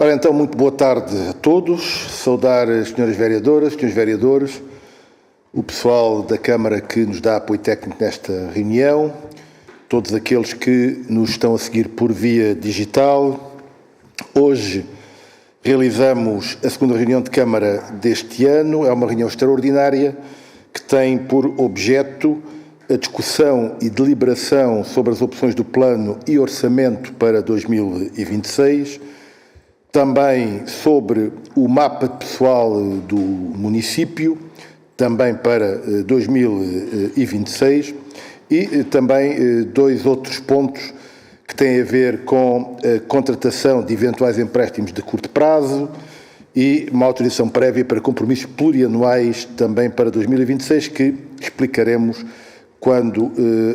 Ora então, muito boa tarde a todos, saudar as senhoras vereadoras, senhores vereadores, o pessoal da Câmara que nos dá apoio técnico nesta reunião, todos aqueles que nos estão a seguir por via digital. Hoje realizamos a segunda reunião de Câmara deste ano, é uma reunião extraordinária que tem por objeto a discussão e deliberação sobre as opções do Plano e Orçamento para 2026, também sobre o mapa pessoal do município, também para 2026, e também dois outros pontos que têm a ver com a contratação de eventuais empréstimos de curto prazo e uma autorização prévia para compromissos plurianuais também para 2026, que explicaremos quando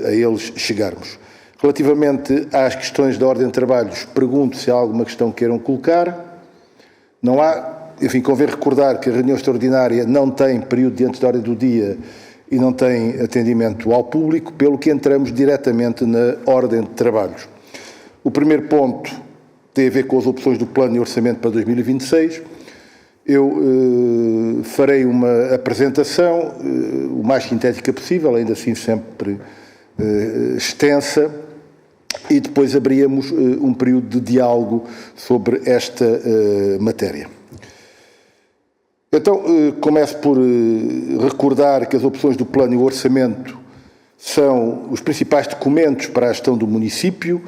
a eles chegarmos. Relativamente às questões da ordem de trabalhos, pergunto se há alguma questão que queiram colocar. Não há. Enfim, convém recordar que a reunião extraordinária não tem período diante da ordem do dia e não tem atendimento ao público, pelo que entramos diretamente na ordem de trabalhos. O primeiro ponto tem a ver com as opções do Plano e Orçamento para 2026. Eu farei uma apresentação o mais sintética possível, ainda assim sempre extensa, e depois abríamos um período de diálogo sobre esta matéria. Então, começo por recordar que as opções do Plano e o Orçamento são os principais documentos para a gestão do município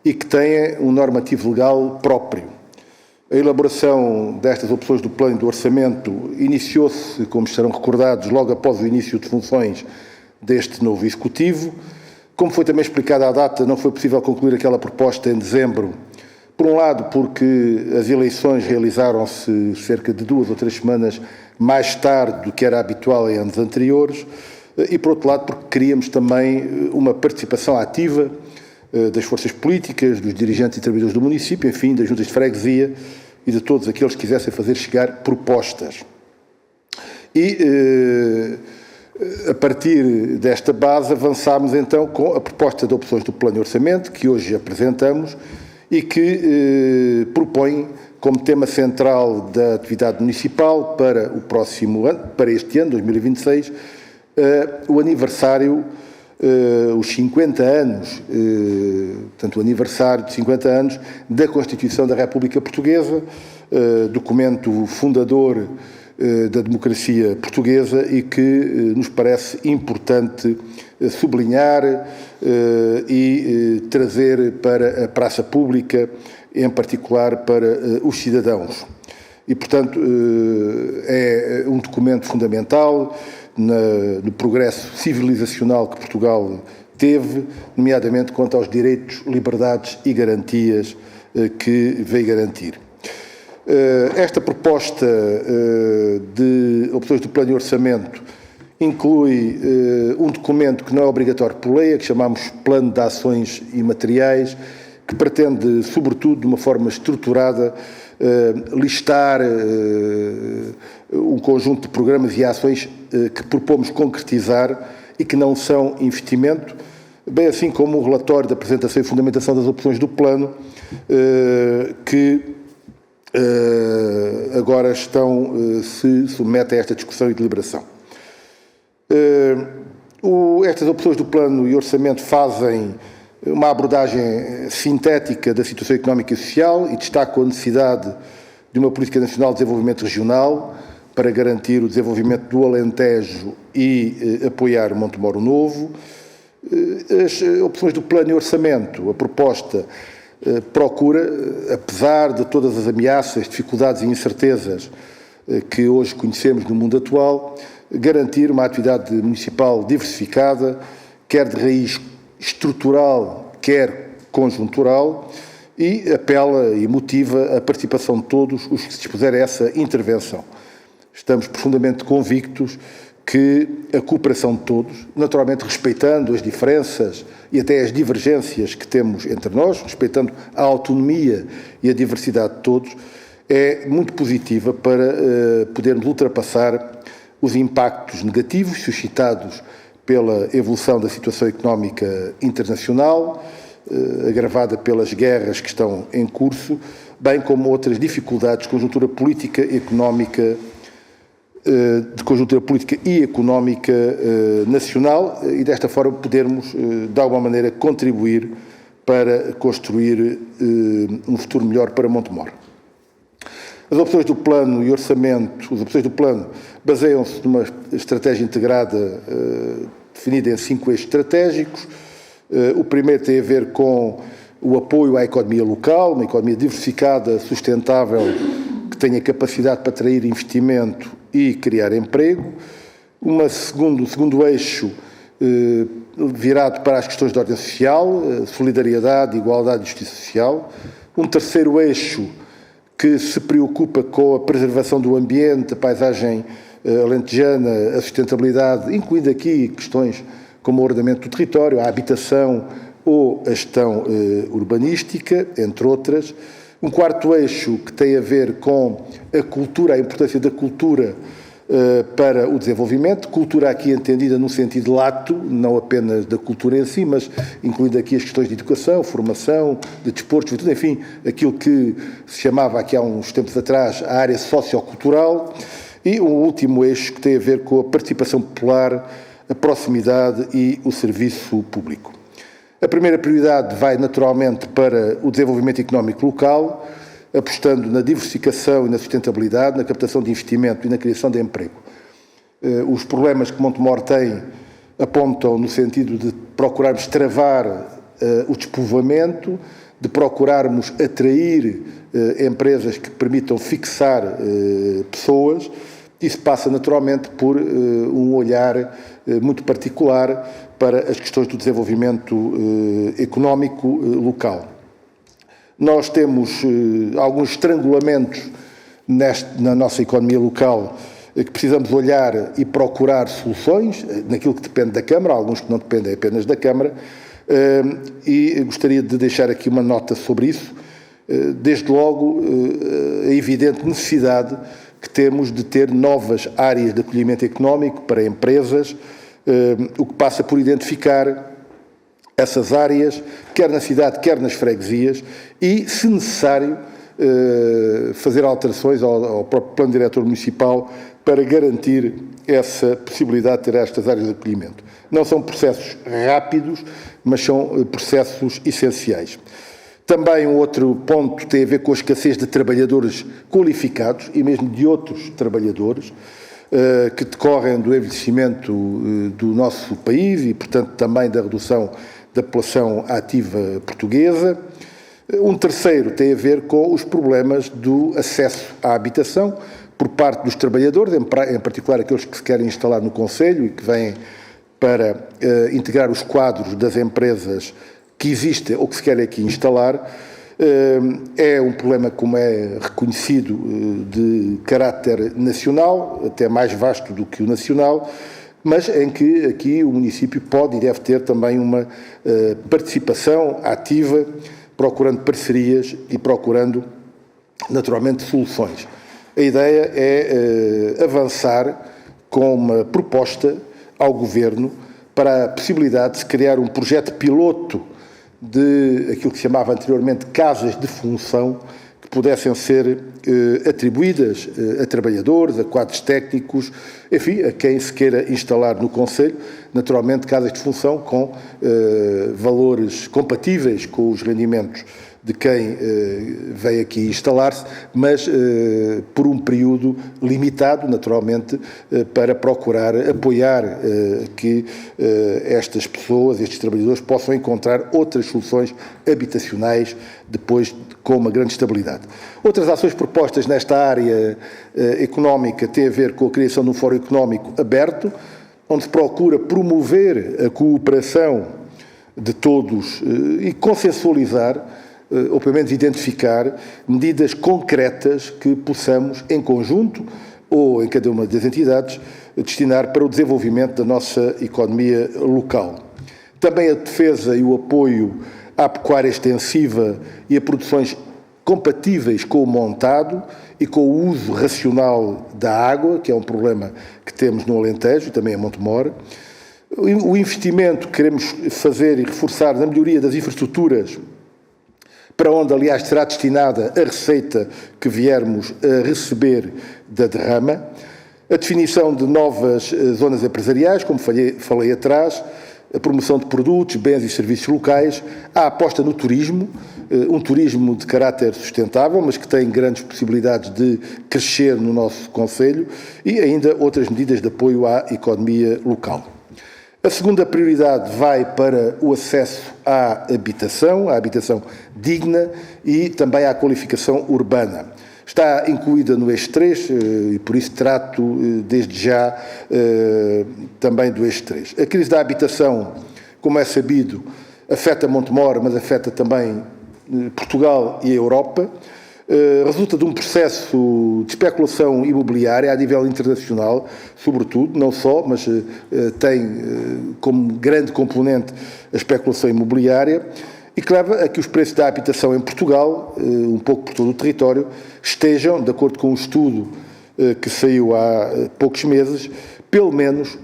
e que têm um normativo legal próprio. A elaboração destas opções do Plano e do Orçamento iniciou-se, como estarão recordados, logo após o início de funções deste novo Executivo. Como foi também explicado à data, não foi possível concluir aquela proposta em dezembro, por um lado porque as eleições realizaram-se cerca de 2 ou 3 semanas mais tarde do que era habitual em anos anteriores, e por outro lado porque queríamos também uma participação ativa das forças políticas, dos dirigentes e trabalhadores do município, enfim, das juntas de freguesia e de todos aqueles que quisessem fazer chegar propostas. E a partir desta base avançámos então com a proposta de opções do Plano e Orçamento, que hoje apresentamos e que propõe como tema central da atividade municipal para o próximo ano, para este ano, 2026, o aniversário, os 50 anos, portanto, o aniversário de 50 anos da Constituição da República Portuguesa, documento fundador da democracia portuguesa e que nos parece importante sublinhar e trazer para a praça pública, em particular para os cidadãos. E, portanto, é um documento fundamental no progresso civilizacional que Portugal teve, nomeadamente quanto aos direitos, liberdades e garantias que veio garantir. Esta proposta de opções do Plano e Orçamento inclui um documento que não é obrigatório por lei, que chamamos Plano de Ações e Materiais, que pretende, sobretudo, de uma forma estruturada, listar um conjunto de programas e ações que propomos concretizar e que não são investimento, bem assim como o relatório de apresentação e fundamentação das opções do Plano, que agora se submetem a esta discussão e deliberação. Estas opções do Plano e Orçamento fazem uma abordagem sintética da situação económica e social e destacam a necessidade de uma política nacional de desenvolvimento regional para garantir o desenvolvimento do Alentejo e apoiar o Montemoro Novo. As opções do Plano e Orçamento, a proposta procura, apesar de todas as ameaças, dificuldades e incertezas que hoje conhecemos no mundo atual, garantir uma atividade municipal diversificada, quer de raiz estrutural, quer conjuntural, e apela e motiva a participação de todos os que se dispuserem a essa intervenção. Estamos profundamente convictos que a cooperação de todos, naturalmente respeitando as diferenças e até as divergências que temos entre nós, respeitando a autonomia e a diversidade de todos, é muito positiva para podermos ultrapassar os impactos negativos suscitados pela evolução da situação económica internacional, agravada pelas guerras que estão em curso, bem como outras dificuldades de conjuntura política e económica nacional, e desta forma podermos, de alguma maneira, contribuir para construir um futuro melhor para Montemor. As opções do plano e orçamento, as opções do plano baseiam-se numa estratégia integrada definida em 5 eixos estratégicos. O primeiro tem a ver com o apoio à economia local, uma economia diversificada, sustentável, que tenha capacidade para atrair investimento e criar emprego. O segundo eixo virado para as questões de ordem social, solidariedade, igualdade e justiça social. Um terceiro eixo que se preocupa com a preservação do ambiente, a paisagem alentejana, a sustentabilidade, incluindo aqui questões como o ordenamento do território, a habitação ou a gestão urbanística, entre outras. Um quarto eixo que tem a ver com a cultura, a importância da cultura para o desenvolvimento, cultura aqui entendida no sentido lato, não apenas da cultura em si, mas incluindo aqui as questões de educação, formação, de desporto, juventude, enfim, aquilo que se chamava aqui há uns tempos atrás a área sociocultural, e um último eixo que tem a ver com a participação popular, a proximidade e o serviço público. A primeira prioridade vai naturalmente para o desenvolvimento económico local, apostando na diversificação e na sustentabilidade, na captação de investimento e na criação de emprego. Os problemas que Montemor tem apontam no sentido de procurarmos travar o despovoamento, de procurarmos atrair empresas que permitam fixar pessoas. Isso passa naturalmente por um olhar muito particular para as questões do desenvolvimento económico local. Nós temos alguns estrangulamentos na nossa economia local que precisamos olhar e procurar soluções, naquilo que depende da Câmara, alguns que não dependem apenas da Câmara, e gostaria de deixar aqui uma nota sobre isso. Desde logo, a evidente necessidade que temos de ter novas áreas de acolhimento económico para empresas, o que passa por identificar essas áreas, quer na cidade, quer nas freguesias, e, se necessário, fazer alterações ao próprio plano diretor municipal para garantir essa possibilidade de ter estas áreas de acolhimento. Não são processos rápidos, mas são processos essenciais. Também um outro ponto tem a ver com a escassez de trabalhadores qualificados e mesmo de outros trabalhadores que decorrem do envelhecimento do nosso país e, portanto, também da redução da população ativa portuguesa. Um terceiro tem a ver com os problemas do acesso à habitação por parte dos trabalhadores, em particular aqueles que se querem instalar no concelho e que vêm para integrar os quadros das empresas que existem ou que se querem aqui instalar. É um problema, como é reconhecido, de caráter nacional, até mais vasto do que o nacional, mas em que aqui o município pode e deve ter também uma participação ativa, procurando parcerias e procurando, naturalmente, soluções. A ideia é avançar com uma proposta ao Governo para a possibilidade de se criar um projeto piloto de aquilo que se chamava anteriormente casas de função, que pudessem ser atribuídas a trabalhadores, a quadros técnicos, enfim, a quem se queira instalar no concelho, naturalmente casas de função com valores compatíveis com os rendimentos de quem vem aqui instalar-se, mas por um período limitado, naturalmente, para procurar apoiar que estas pessoas, estes trabalhadores, possam encontrar outras soluções habitacionais depois com uma grande estabilidade. Outras ações propostas nesta área económica têm a ver com a criação de um fórum económico aberto, onde se procura promover a cooperação de todos e consensualizar, ou pelo menos identificar, medidas concretas que possamos, em conjunto ou em cada uma das entidades, destinar para o desenvolvimento da nossa economia local. Também a defesa e o apoio à pecuária extensiva e a produções compatíveis com o montado e com o uso racional da água, que é um problema que temos no Alentejo e também em Montemor. O investimento que queremos fazer e reforçar na melhoria das infraestruturas para onde, aliás, será destinada a receita que viermos a receber da derrama, a definição de novas zonas empresariais, como falei atrás, a promoção de produtos, bens e serviços locais, a aposta no turismo, um turismo de caráter sustentável, mas que tem grandes possibilidades de crescer no nosso concelho, e ainda outras medidas de apoio à economia local. A segunda prioridade vai para o acesso à habitação digna e também à qualificação urbana. Está incluída no eixo 3 e por isso trato desde já também do eixo 3. A crise da habitação, como é sabido, afeta Montemor, mas afeta também Portugal e a Europa. Resulta de um processo de especulação imobiliária a nível internacional, sobretudo, não só, mas tem como grande componente a especulação imobiliária, e que leva a que os preços da habitação em Portugal, um pouco por todo o território, estejam, de acordo com um estudo que saiu há poucos meses, pelo menos,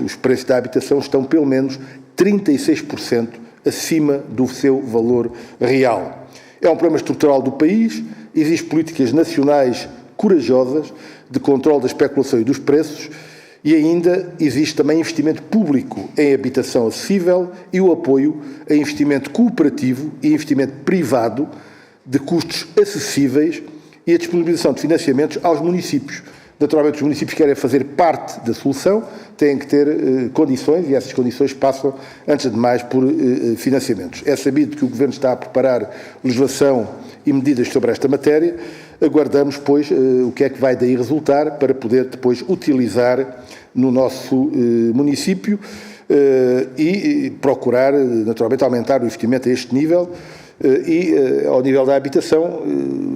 os preços da habitação estão pelo menos 36% acima do seu valor real. É um problema estrutural do país, existem políticas nacionais corajosas de controle da especulação e dos preços, e ainda existe também investimento público em habitação acessível e o apoio a investimento cooperativo e investimento privado de custos acessíveis e a disponibilização de financiamentos aos municípios. Naturalmente, os municípios querem fazer parte da solução, têm que ter condições, e essas condições passam, antes de mais, por financiamentos. É sabido que o Governo está a preparar legislação e medidas sobre esta matéria. Aguardamos, pois, o que é que vai daí resultar para poder depois utilizar no nosso município e procurar, naturalmente, aumentar o investimento a este nível e, ao nível da habitação,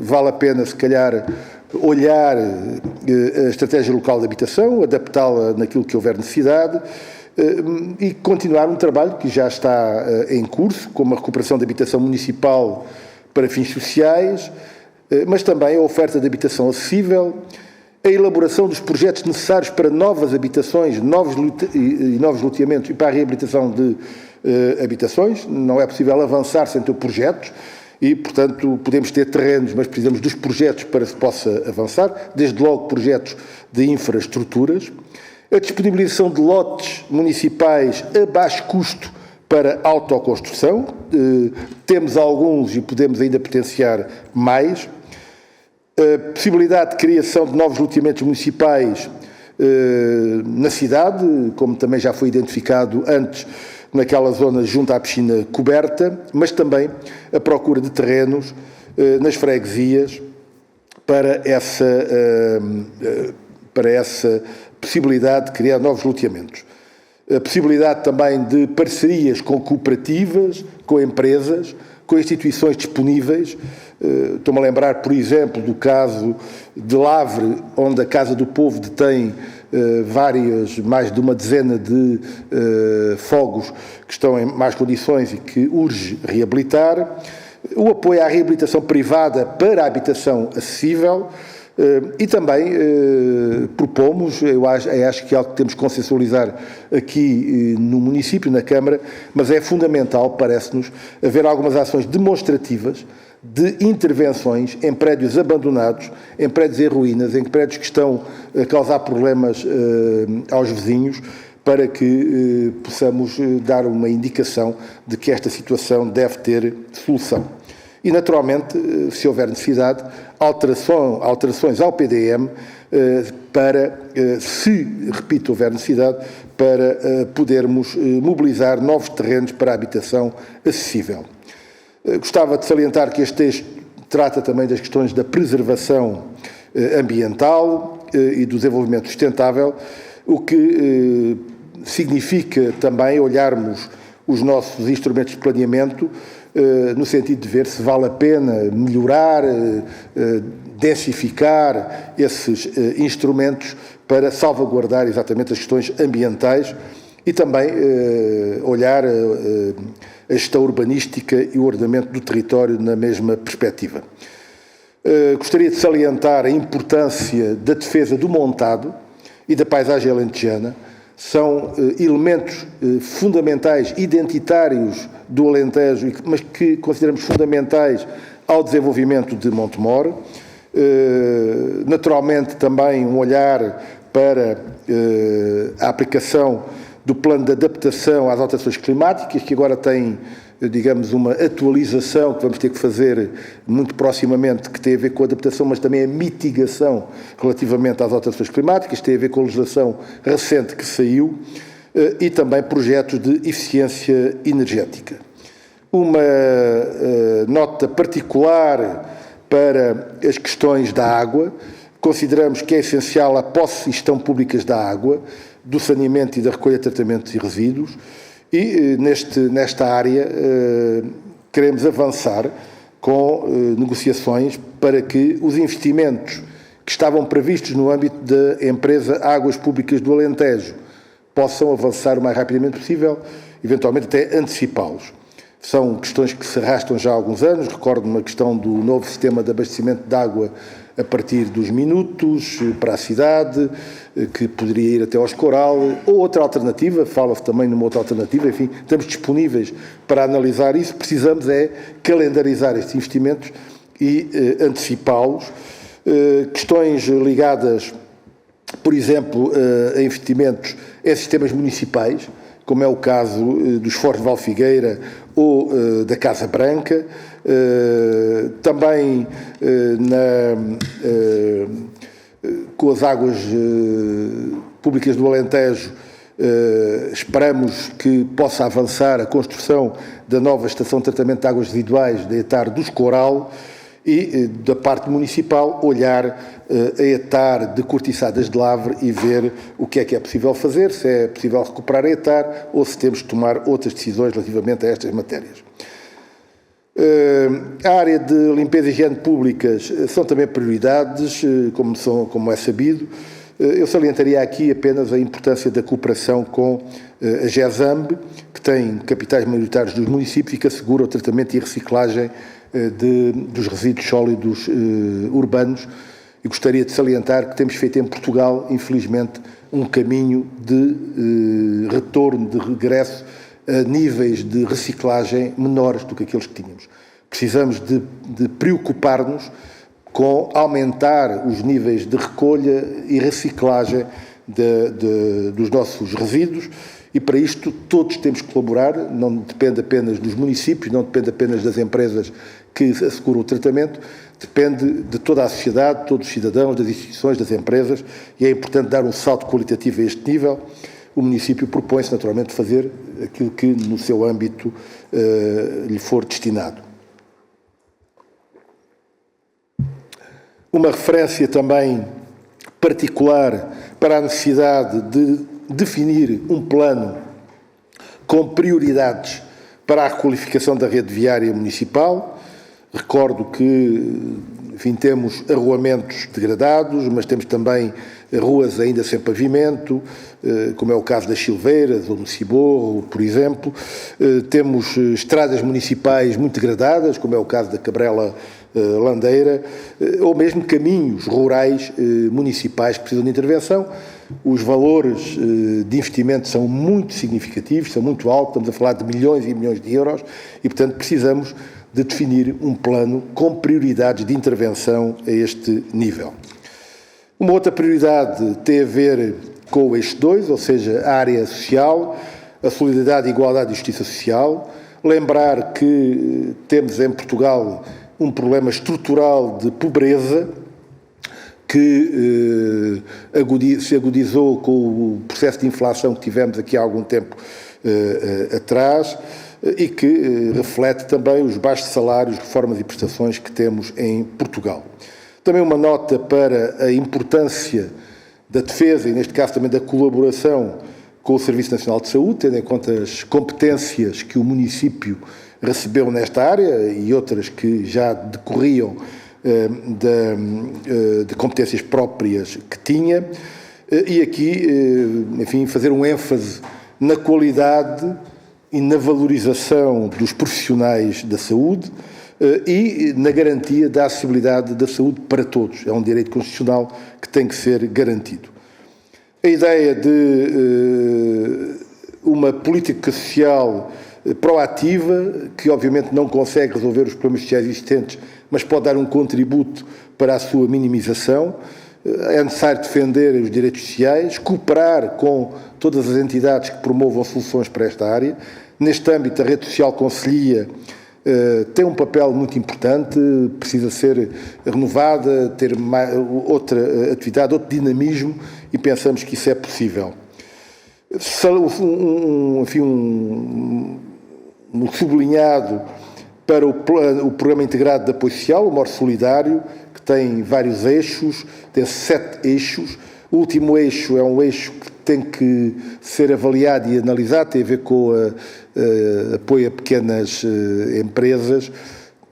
vale a pena, se calhar, olhar a estratégia local de habitação, adaptá-la naquilo que houver necessidade e continuar um trabalho que já está em curso, como a recuperação da habitação municipal para fins sociais, mas também a oferta de habitação acessível, a elaboração dos projetos necessários para novas habitações, novos loteamentos e para a reabilitação de habitações. Não é possível avançar sem ter projetos e, portanto, podemos ter terrenos, mas precisamos dos projetos para se possa avançar, desde logo projetos de infraestruturas, a disponibilização de lotes municipais a baixo custo para autoconstrução, temos alguns e podemos ainda potenciar mais, a possibilidade de criação de novos loteamentos municipais na cidade, como também já foi identificado antes, naquela zona junto à piscina coberta, mas também a procura de terrenos nas freguesias para essa possibilidade de criar novos loteamentos. A possibilidade também de parcerias com cooperativas, com empresas, com instituições disponíveis. Estou-me a lembrar, por exemplo, do caso de Lavre, onde a Casa do Povo detém mais de uma dezena de fogos que estão em más condições e que urge reabilitar. O apoio à reabilitação privada para a habitação acessível. E também propomos, eu acho que é algo que temos que consensualizar aqui no município, na Câmara, mas é fundamental, parece-nos, haver algumas ações demonstrativas de intervenções em prédios abandonados, em prédios em ruínas, em prédios que estão a causar problemas aos vizinhos, para que possamos dar uma indicação de que esta situação deve ter solução. E, naturalmente, se houver necessidade, alterações ao PDM para, se, repito, houver necessidade, para podermos mobilizar novos terrenos para a habitação acessível. Gostava de salientar que este texto trata também das questões da preservação ambiental e do desenvolvimento sustentável, o que significa também olharmos os nossos instrumentos de planeamento no sentido de ver se vale a pena melhorar, densificar esses instrumentos para salvaguardar exatamente as questões ambientais e também olhar a gestão urbanística e o ordenamento do território na mesma perspectiva. Gostaria de salientar a importância da defesa do montado e da paisagem alentejana. são elementos fundamentais, identitários do Alentejo, mas que consideramos fundamentais ao desenvolvimento de Montemor. Naturalmente, também um olhar para a aplicação do plano de adaptação às alterações climáticas, que agora tem, digamos, uma atualização que vamos ter que fazer muito proximamente, que tem a ver com a adaptação, mas também a mitigação relativamente às alterações climáticas, tem a ver com a legislação recente que saiu, e também projetos de eficiência energética. Uma nota particular para as questões da água. Consideramos que é essencial a posse e gestão públicas da água, do saneamento e da recolha, tratamento e resíduos, e nesta área queremos avançar com negociações para que os investimentos que estavam previstos no âmbito da empresa Águas Públicas do Alentejo possam avançar o mais rapidamente possível, eventualmente até antecipá-los. São questões que se arrastam já há alguns anos. Recordo-me a questão do novo sistema de abastecimento de água a partir dos minutos para a cidade, que poderia ir até ao Escoral, ou outra alternativa, fala-se também numa outra alternativa, enfim, estamos disponíveis para analisar isso. Precisamos é calendarizar estes investimentos e antecipá-los. Questões ligadas, por exemplo, a investimentos em sistemas municipais, como é o caso dos Fortes de Valfigueira ou da Casa Branca. Também com as águas públicas do Alentejo, esperamos que possa avançar a construção da nova estação de tratamento de águas residuais da ETAR do Escoral, e da parte municipal olhar a ETAR de Cortiçadas de Lavre e ver o que é possível fazer, se é possível recuperar a ETAR ou se temos de tomar outras decisões relativamente a estas matérias. A área de limpeza e higiene públicas são também prioridades, como é sabido. Eu salientaria aqui apenas a importância da cooperação com a GESAMB, que tem capitais maioritários dos municípios e que assegura o tratamento e reciclagem dos resíduos sólidos urbanos. E gostaria de salientar que temos feito em Portugal, infelizmente, um caminho de retorno, de regresso a níveis de reciclagem menores do que aqueles que tínhamos. Precisamos de preocupar-nos com aumentar os níveis de recolha e reciclagem dos nossos resíduos, e para isto todos temos que colaborar. Não depende apenas dos municípios, não depende apenas das empresas que asseguram o tratamento, depende de toda a sociedade, de todos os cidadãos, das instituições, das empresas, e é importante dar um salto qualitativo a este nível. O município propõe-se naturalmente fazer aquilo que no seu âmbito lhe for destinado. Uma referência também particular para a necessidade de definir um plano com prioridades para a requalificação da rede viária municipal. Recordo que, enfim, temos arruamentos degradados, mas temos também ruas ainda sem pavimento, como é o caso das Silveiras ou no Ciborro, por exemplo. Temos estradas municipais muito degradadas, como é o caso da Cabrela Landeira, ou mesmo caminhos rurais municipais que precisam de intervenção. Os valores de investimento são muito significativos, são muito altos, estamos a falar de milhões e milhões de euros, e, portanto, precisamos de definir um plano com prioridades de intervenção a este nível. Uma outra prioridade tem a ver com o eixo 2, ou seja, a área social, a solidariedade, a igualdade e a justiça social. Lembrar que temos em Portugal um problema estrutural de pobreza que se agudizou com o processo de inflação que tivemos aqui há algum tempo atrás, e que reflete também os baixos salários, reformas e prestações que temos em Portugal. Também uma nota para a importância da defesa, e neste caso também da colaboração com o Serviço Nacional de Saúde, tendo em conta as competências que o município recebeu nesta área e outras que já decorriam de competências próprias que tinha, e aqui, enfim, fazer um ênfase na qualidade e na valorização dos profissionais da saúde e na garantia da acessibilidade da saúde para todos. É um direito constitucional que tem que ser garantido. A ideia de uma política social proativa, que obviamente não consegue resolver os problemas sociais existentes, mas pode dar um contributo para a sua minimização. É necessário defender os direitos sociais, cooperar com todas as entidades que promovam soluções para esta área. Neste âmbito, a rede social Conselhia tem um papel muito importante, precisa ser renovada, ter outra atividade, outro dinamismo, e pensamos que isso é possível. Um sublinhado para o Programa Integrado de Apoio Social, o MOR Solidário, que tem vários eixos, tem 7 eixos. O último eixo é um eixo que tem que ser avaliado e analisado, tem a ver com apoio a pequenas empresas.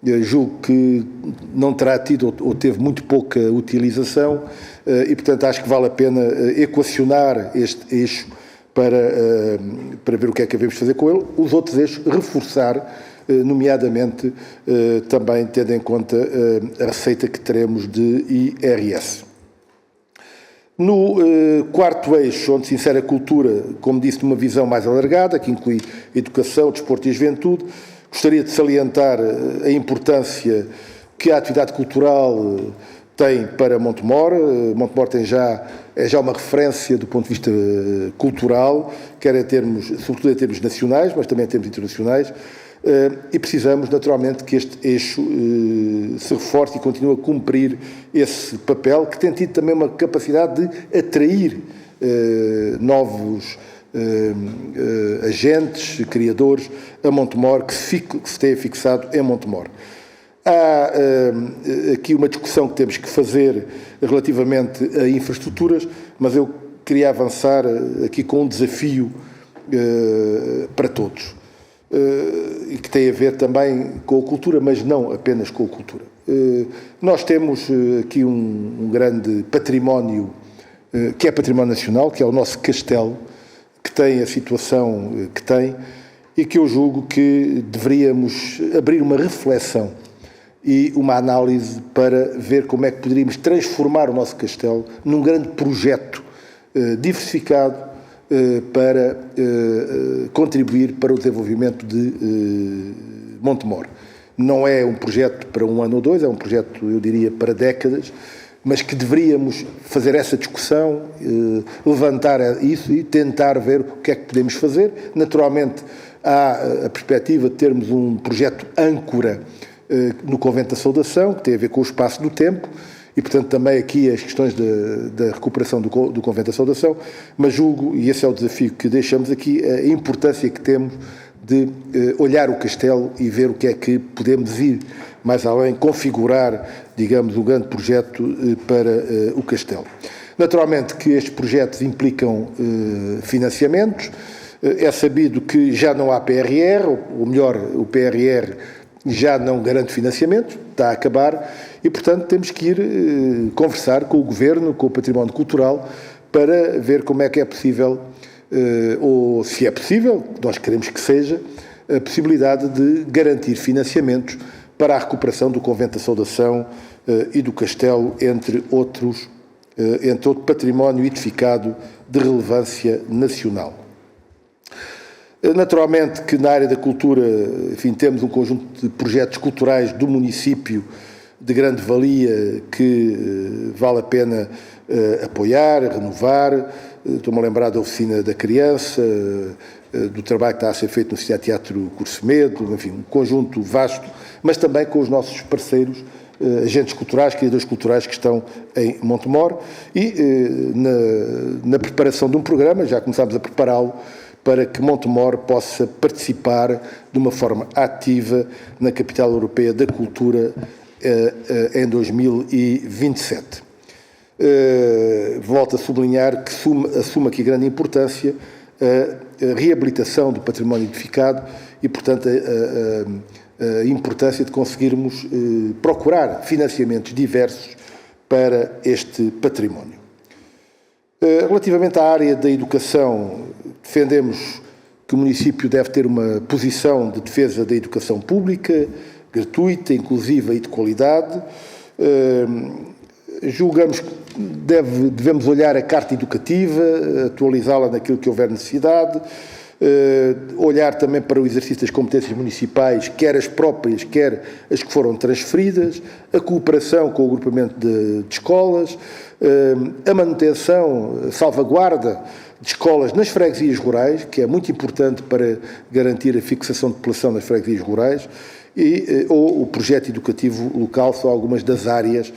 Eu julgo que não terá tido ou teve muito pouca utilização e, portanto, acho que vale a pena equacionar este eixo para ver o que é que devemos fazer com ele. Os outros eixos, reforçar, nomeadamente, também tendo em conta a receita que teremos de IRS. No quarto eixo, onde se insere a cultura, como disse, numa visão mais alargada, que inclui educação, desporto e juventude, gostaria de salientar a importância que a atividade cultural tem para Montemor. Montemor é já uma referência do ponto de vista cultural, quer sobretudo em termos nacionais, mas também em termos internacionais, e precisamos, naturalmente, que este eixo se reforce e continue a cumprir esse papel, que tem tido também uma capacidade de atrair novos agentes, criadores a Montemor, que se tenha fixado em Montemor. Há aqui uma discussão que temos que fazer relativamente a infraestruturas, mas eu queria avançar aqui com um desafio para todos, e que tem a ver também com a cultura, mas não apenas com a cultura. Nós temos aqui um grande património, que é património nacional, que é o nosso castelo, que tem a situação que tem, e que eu julgo que deveríamos abrir uma reflexão e uma análise para ver como é que poderíamos transformar o nosso castelo num grande projeto diversificado para contribuir para o desenvolvimento de Montemor. Não é um projeto para 1 ano ou 2, é um projeto, eu diria, para décadas, mas que deveríamos fazer essa discussão, levantar isso e tentar ver o que é que podemos fazer. Naturalmente, há a perspectiva de termos um projeto âncora no Convento da Saudação, que tem a ver com o espaço do tempo, e, portanto, também aqui as questões da recuperação do Convento da Saudação, mas julgo, e esse é o desafio que deixamos aqui, a importância que temos de olhar o castelo e ver o que é que podemos ir mais além, configurar, digamos, um grande projeto para o castelo. Naturalmente que estes projetos implicam financiamentos, é sabido que já não há PRR, ou melhor, o PRR já não garante financiamento, está a acabar, e, portanto, temos que ir conversar com o Governo, com o Património Cultural, para ver como é que é possível, ou se é possível, nós queremos que seja, a possibilidade de garantir financiamentos para a recuperação do Convento da Saudação e do Castelo, entre outro património edificado de relevância nacional. Naturalmente que na área da cultura, enfim, temos um conjunto de projetos culturais do município de grande valia que vale a pena apoiar, renovar. Estou-me a lembrar da Oficina da Criança, do trabalho que está a ser feito no Cidade Teatro Cursemedo, enfim, um conjunto vasto, mas também com os nossos parceiros, agentes culturais, criadores culturais que estão em Montemor, e na preparação de um programa, já começámos a prepará-lo, para que Montemor possa participar de uma forma ativa na Capital Europeia da Cultura em 2027. Volto a sublinhar que assume aqui grande importância a reabilitação do património edificado e, portanto, a importância de conseguirmos procurar financiamentos diversos para este património. Relativamente à área da educação, defendemos que o município deve ter uma posição de defesa da educação pública, gratuita, inclusiva e de qualidade. Julgamos devemos olhar a carta educativa, atualizá-la naquilo que houver necessidade, olhar também para o exercício das competências municipais, quer as próprias, quer as que foram transferidas, a cooperação com o agrupamento de escolas, a manutenção, a salvaguarda de escolas nas freguesias rurais, que é muito importante para garantir a fixação de população nas freguesias rurais, ou o projeto educativo local, são algumas das áreas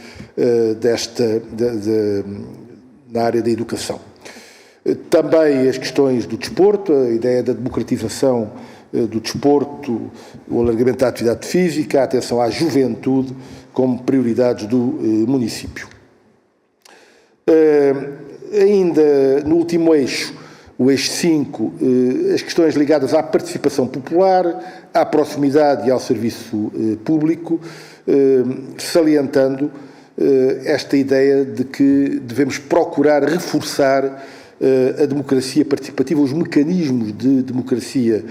na área da educação. Também as questões do desporto, a ideia da democratização do desporto, o alargamento da atividade física, a atenção à juventude como prioridades do município. Ainda no último eixo, o eixo 5, as questões ligadas à participação popular, à proximidade e ao serviço público, salientando esta ideia de que devemos procurar reforçar a democracia participativa, os mecanismos de democracia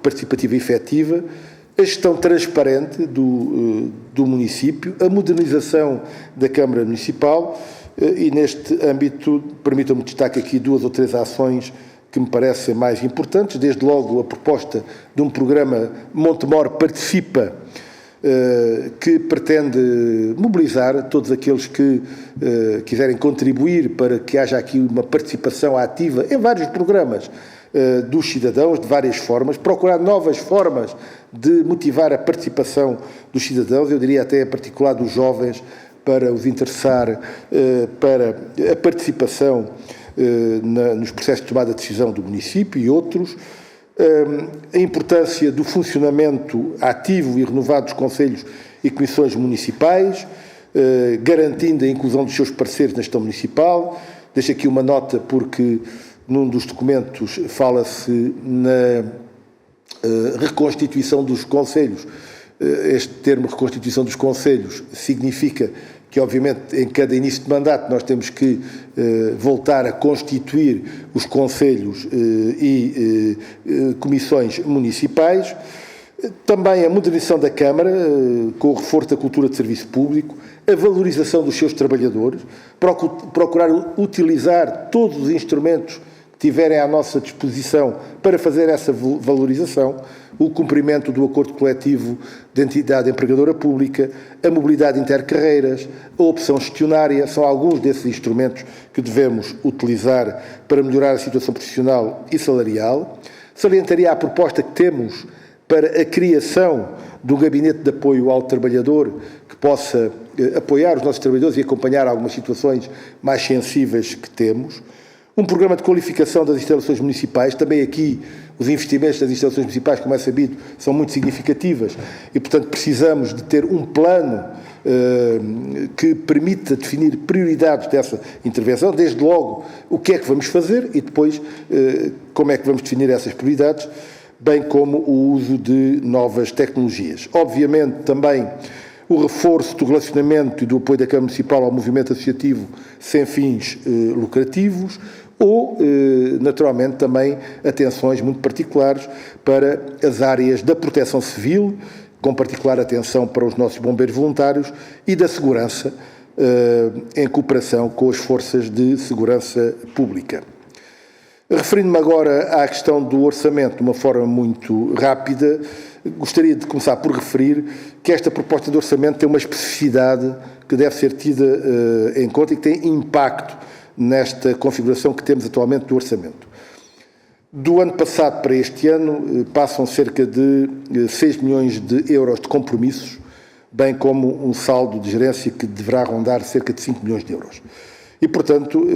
participativa efetiva, a gestão transparente do município, a modernização da Câmara Municipal, e neste âmbito permitam-me destacar aqui 2 ou 3 ações que me parecem mais importantes, desde logo a proposta de um programa Montemor Participa, que pretende mobilizar todos aqueles que quiserem contribuir para que haja aqui uma participação ativa em vários programas dos cidadãos, de várias formas, procurar novas formas de motivar a participação dos cidadãos, eu diria até em particular dos jovens, para os interessar para a participação nos processos de tomada de decisão do município e outros, a importância do funcionamento ativo e renovado dos conselhos e comissões municipais, garantindo a inclusão dos seus parceiros na gestão municipal. Deixo aqui uma nota porque num dos documentos fala-se na reconstituição dos conselhos. Este termo reconstituição dos conselhos significa que, obviamente, em cada início de mandato nós temos que voltar a constituir os conselhos e comissões municipais. Também a modernização da Câmara, com o reforço da cultura de serviço público, a valorização dos seus trabalhadores, procurar utilizar todos os instrumentos que tiverem à nossa disposição para fazer essa valorização, o cumprimento do acordo coletivo de entidade empregadora pública, a mobilidade intercarreiras, a opção gestionária, são alguns desses instrumentos que devemos utilizar para melhorar a situação profissional e salarial. Salientaria a proposta que temos para a criação do gabinete de apoio ao trabalhador, que possa apoiar os nossos trabalhadores e acompanhar algumas situações mais sensíveis que temos. Um programa de qualificação das instalações municipais, também aqui os investimentos das instalações municipais, como é sabido, são muito significativas e, portanto, precisamos de ter um plano que permita definir prioridades dessa intervenção, desde logo o que é que vamos fazer e depois como é que vamos definir essas prioridades, bem como o uso de novas tecnologias. Obviamente, também o reforço do relacionamento e do apoio da Câmara Municipal ao movimento associativo sem fins lucrativos ou, naturalmente, também atenções muito particulares para as áreas da proteção civil, com particular atenção para os nossos bombeiros voluntários e da segurança, em cooperação com as forças de segurança pública. Referindo-me agora à questão do orçamento de uma forma muito rápida, gostaria de começar por referir que esta proposta de orçamento tem uma especificidade que deve ser tida em conta e que tem impacto nesta configuração que temos atualmente do orçamento. Do ano passado para este ano passam cerca de 6 milhões de euros de compromissos, bem como um saldo de gerência que deverá rondar cerca de 5 milhões de euros. E, portanto,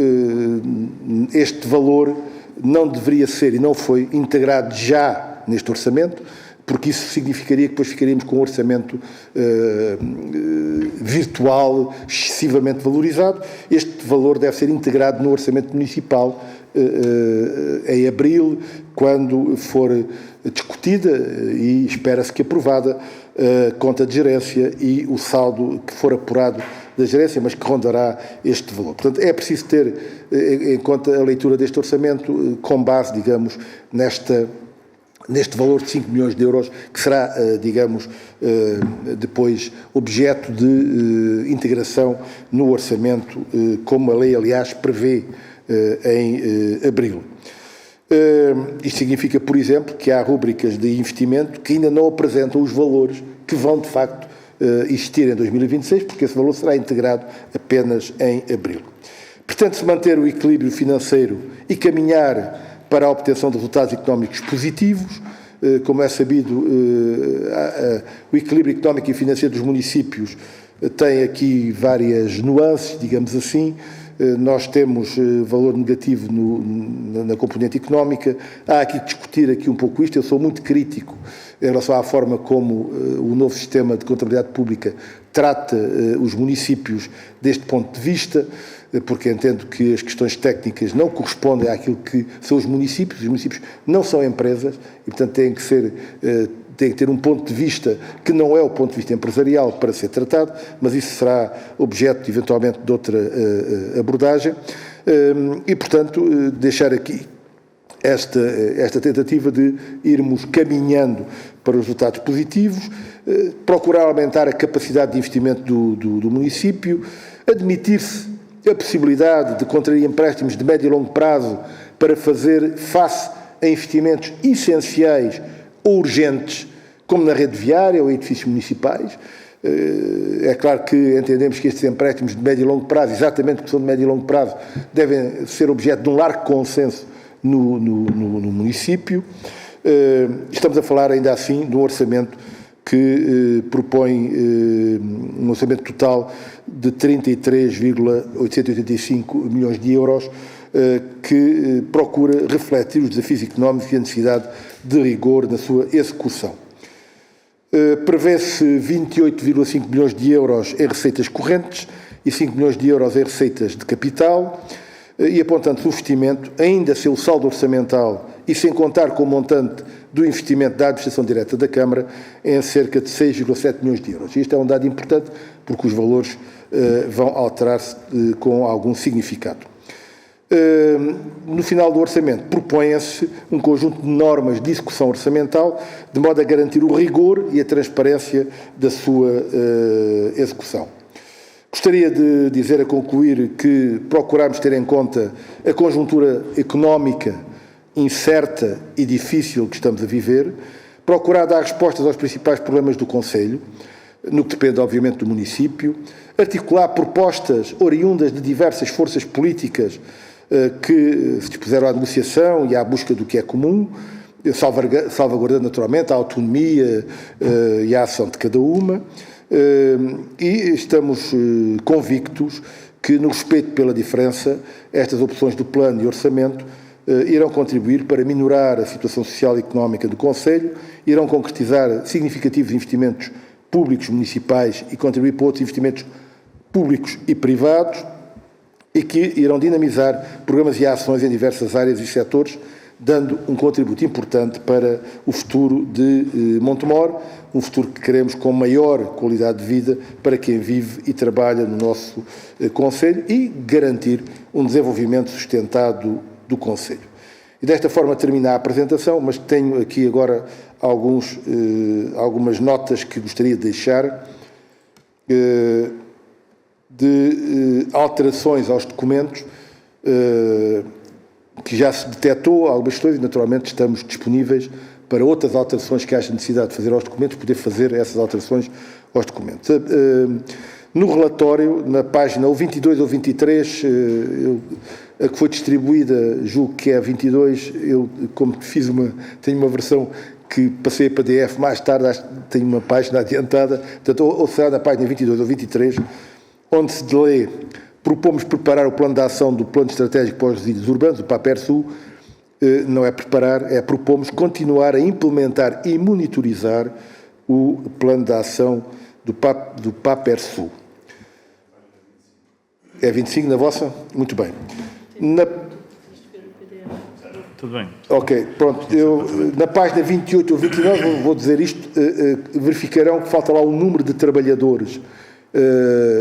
este valor não deveria ser e não foi integrado já neste orçamento, porque isso significaria que depois ficaríamos com um orçamento virtual excessivamente valorizado. Este valor deve ser integrado no orçamento municipal em abril, quando for discutida e espera-se que aprovada a conta de gerência e o saldo que for apurado da gerência, mas que rondará este valor. Portanto, é preciso ter em conta a leitura deste orçamento com base, digamos, nesta neste valor de 5 milhões de euros, que será, digamos, depois objeto de integração no orçamento, como a lei, aliás, prevê em abril. Isto significa, por exemplo, que há rúbricas de investimento que ainda não apresentam os valores que vão, de facto, existir em 2026, porque esse valor será integrado apenas em abril. Pretende-se manter o equilíbrio financeiro e caminhar para a obtenção de resultados económicos positivos. Como é sabido, o equilíbrio económico e financeiro dos municípios tem aqui várias nuances, digamos assim. Nós temos valor negativo na componente económica. Há aqui que discutir aqui um pouco isto. Eu sou muito crítico em relação à forma como o novo sistema de contabilidade pública trata os municípios deste ponto de vista, porque entendo que as questões técnicas não correspondem àquilo que são os municípios não são empresas e, portanto, tem que ter um ponto de vista que não é o ponto de vista empresarial para ser tratado, mas isso será objeto, eventualmente, de outra abordagem e, portanto, deixar aqui esta tentativa de irmos caminhando para os resultados positivos, procurar aumentar a capacidade de investimento do município, admitir-se a possibilidade de contrair empréstimos de médio e longo prazo para fazer face a investimentos essenciais ou urgentes, como na rede viária ou em edifícios municipais. É claro que entendemos que estes empréstimos de médio e longo prazo, exatamente porque são de médio e longo prazo, devem ser objeto de um largo consenso no município. Estamos a falar ainda assim de um orçamento que propõe um orçamento total de 33,885 milhões de euros, que procura refletir os desafios económicos e a necessidade de rigor na sua execução. Prevê-se 28,5 milhões de euros em receitas correntes e 5 milhões de euros em receitas de capital, e apontando-se o investimento, ainda sem o saldo orçamental e sem contar com o montante do investimento da administração direta da Câmara, em cerca de 6,7 milhões de euros. Isto é um dado importante porque os valores vão alterar-se com algum significado. No final do orçamento, propõe-se um conjunto de normas de execução orçamental, de modo a garantir o rigor e a transparência da sua execução. Gostaria de dizer, a concluir, que procuramos ter em conta a conjuntura económica incerta e difícil que estamos a viver, procurar dar respostas aos principais problemas do Concelho, no que depende, obviamente, do município, articular propostas oriundas de diversas forças políticas que se dispuseram à negociação e à busca do que é comum, salvaguardando naturalmente a autonomia e a ação de cada uma, e estamos convictos que, no respeito pela diferença, estas opções do plano e orçamento irão contribuir para minorar a situação social e económica do Concelho, irão concretizar significativos investimentos públicos municipais e contribuir para outros investimentos públicos e privados, e que irão dinamizar programas e ações em diversas áreas e setores, dando um contributo importante para o futuro de Montemor, um futuro que queremos com maior qualidade de vida para quem vive e trabalha no nosso Concelho e garantir um desenvolvimento sustentado do Concelho. E desta forma termina a apresentação, mas tenho aqui agora algumas notas que gostaria de deixar de alterações aos documentos, que já se detectou algumas questões e naturalmente estamos disponíveis para outras alterações que haja necessidade de fazer aos documentos, poder fazer essas alterações aos documentos. No relatório, na página ou 22 ou 23, a que foi distribuída, julgo que é a 22, eu, como tenho uma versão que passei a PDF mais tarde, acho que tenho uma página adiantada, portanto, ou será na página 22 ou 23, onde se lê: propomos preparar o plano de ação do Plano Estratégico para os Resíduos Urbanos, o PAPERSU. Não é preparar, propomos continuar a implementar e monitorizar o plano de ação do PAPERSU. É 25 na vossa? Muito bem. Tudo bem. Ok, pronto. Na página 28 ou 29, vou dizer isto, verificarão que falta lá o número de trabalhadores.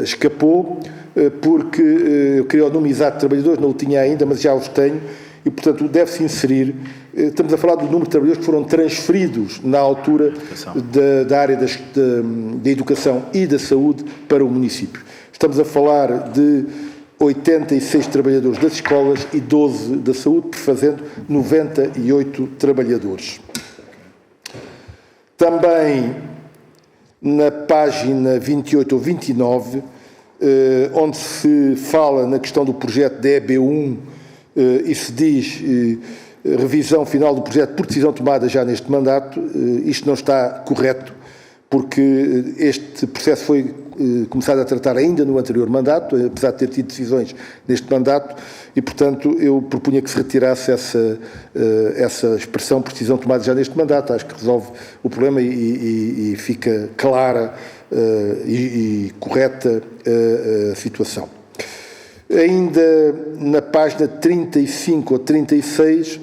Escapou, porque eu queria o número exato de trabalhadores, não o tinha ainda, mas já os tenho, e, portanto, deve-se inserir. Estamos a falar do número de trabalhadores que foram transferidos na altura da área da educação e da saúde para o município. Estamos a falar de 86 trabalhadores das escolas e 12 da saúde, fazendo 98 trabalhadores. Também na página 28 ou 29, onde se fala na questão do projeto da EB1 e se diz revisão final do projeto por decisão tomada já neste mandato, isto não está correto, porque este processo foi começado a tratar ainda no anterior mandato, apesar de ter tido decisões neste mandato, e, portanto, eu propunha que se retirasse essa expressão por decisão tomada já neste mandato. Acho que resolve o problema e fica clara e correta a situação. Ainda na página 35 ou 36,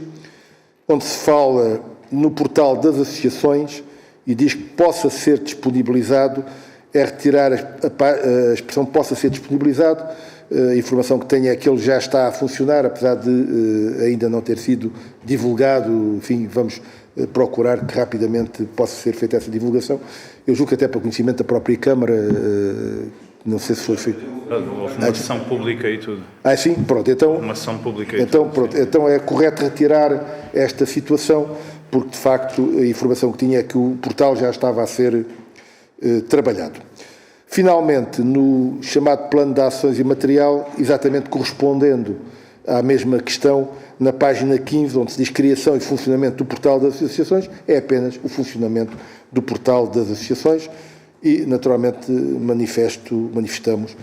onde se fala no portal das associações e diz que possa ser disponibilizado, é retirar a expressão possa ser disponibilizado. A informação que tenho é que ele já está a funcionar, apesar de ainda não ter sido divulgado. Enfim, vamos procurar que rapidamente possa ser feita essa divulgação. Eu julgo que até para conhecimento da própria Câmara, não sei se foi feito. Houve uma sessão pública e tudo. Sim, pronto. Então, uma sessão pública e então, tudo. Pronto, então é correto retirar esta situação, porque de facto a informação que tinha é que o portal já estava a ser trabalhado. Finalmente, no chamado Plano de Ações e Material, exatamente correspondendo à mesma questão, na página 15, onde se diz criação e funcionamento do portal das associações, é apenas o funcionamento do portal das associações e, naturalmente, manifestamos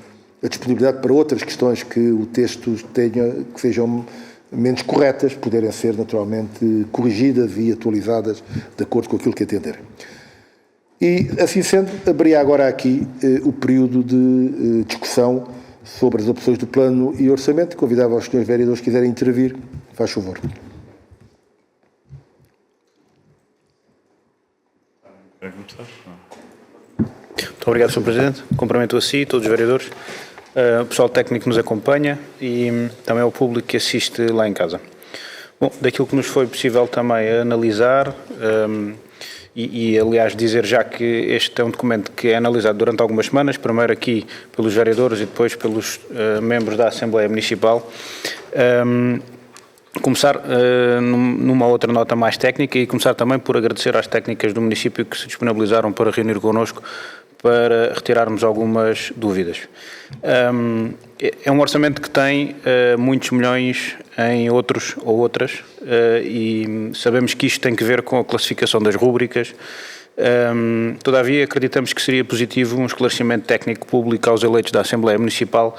a disponibilidade para outras questões que o texto tenha, que sejam menos corretas, poderem ser, naturalmente, corrigidas e atualizadas de acordo com aquilo que entenderem. E, assim sendo, abria agora aqui o período de discussão sobre as opções do plano e orçamento. Convidava os senhores vereadores que quiserem intervir. Faz favor. Muito obrigado, Sr. Presidente. Cumprimento a si e todos os vereadores, o pessoal técnico que nos acompanha e também ao público que assiste lá em casa. Bom, daquilo que nos foi possível também analisar, aliás, dizer já que este é um documento que é analisado durante algumas semanas, primeiro aqui pelos vereadores e depois pelos membros da Assembleia Municipal. Começar numa outra nota mais técnica e começar também por agradecer às técnicas do município que se disponibilizaram para reunir connosco para retirarmos algumas dúvidas. É um orçamento que tem muitos milhões em outros ou outras e sabemos que isto tem que ver com a classificação das rúbricas. Todavia, acreditamos que seria positivo um esclarecimento técnico público aos eleitos da Assembleia Municipal,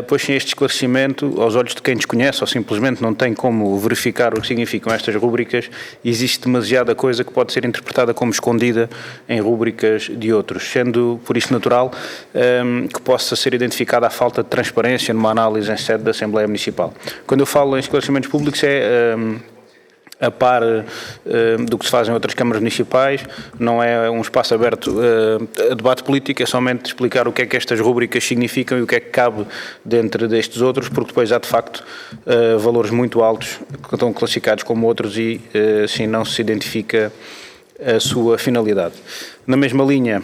pois sem este esclarecimento, aos olhos de quem desconhece ou simplesmente não tem como verificar o que significam estas rúbricas, existe demasiada coisa que pode ser interpretada como escondida em rúbricas de outros, sendo por isso natural que possa ser identificada a falta de transparência numa análise em sede da Assembleia Municipal. Quando eu falo em esclarecimentos públicos é a par do que se faz em outras câmaras municipais, não é um espaço aberto a debate político, é somente explicar o que é que estas rúbricas significam e o que é que cabe dentro destes outros, porque depois há de facto valores muito altos que estão classificados como outros e assim não se identifica a sua finalidade. Na mesma linha,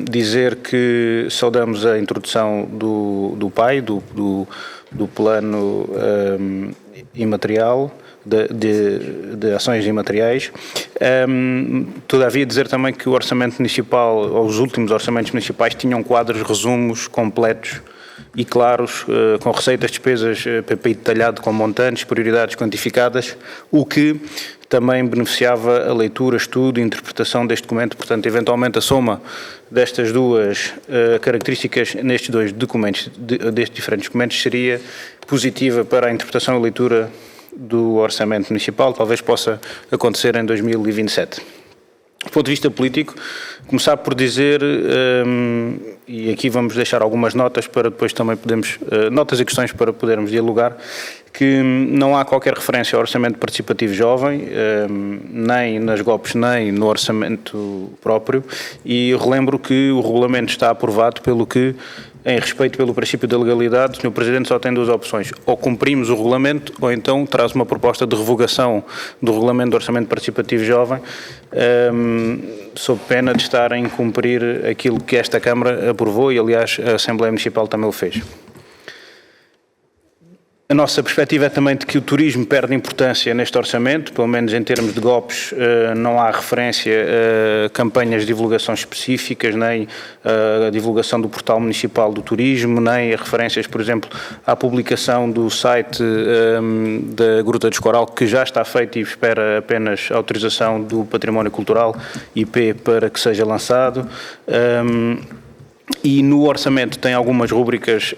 dizer que saudamos a introdução do PAI, do plano imaterial, de ações imateriais. Todavia, dizer também que o orçamento municipal, ou os últimos orçamentos municipais, tinham quadros, resumos completos e claros, com receitas, despesas, PPI detalhado, com montantes, prioridades quantificadas, o que também beneficiava a leitura, estudo e interpretação deste documento. Portanto, eventualmente a soma destas duas características nestes dois documentos, destes diferentes documentos, seria positiva para a interpretação e leitura do orçamento municipal, talvez possa acontecer em 2027. Do ponto de vista político, começar por dizer, e aqui vamos deixar algumas notas para depois também podermos, notas e questões para podermos dialogar, que não há qualquer referência ao orçamento participativo jovem, nem nas GOPs, nem no orçamento próprio, e relembro que o regulamento está aprovado pelo que em respeito pelo princípio da legalidade, o Sr. Presidente só tem duas opções: ou cumprimos o regulamento, ou então traz uma proposta de revogação do regulamento de orçamento participativo jovem, sob pena de estar a incumprir aquilo que esta Câmara aprovou e, aliás, a Assembleia Municipal também o fez. A nossa perspectiva é também de que o turismo perde importância neste orçamento, pelo menos em termos de GOPs, não há referência a campanhas de divulgação específicas, nem a divulgação do portal municipal do turismo, nem a referências, por exemplo, à publicação do site da Gruta do Escoral, que já está feito e espera apenas a autorização do Património Cultural, IP, para que seja lançado. E no orçamento tem algumas rúbricas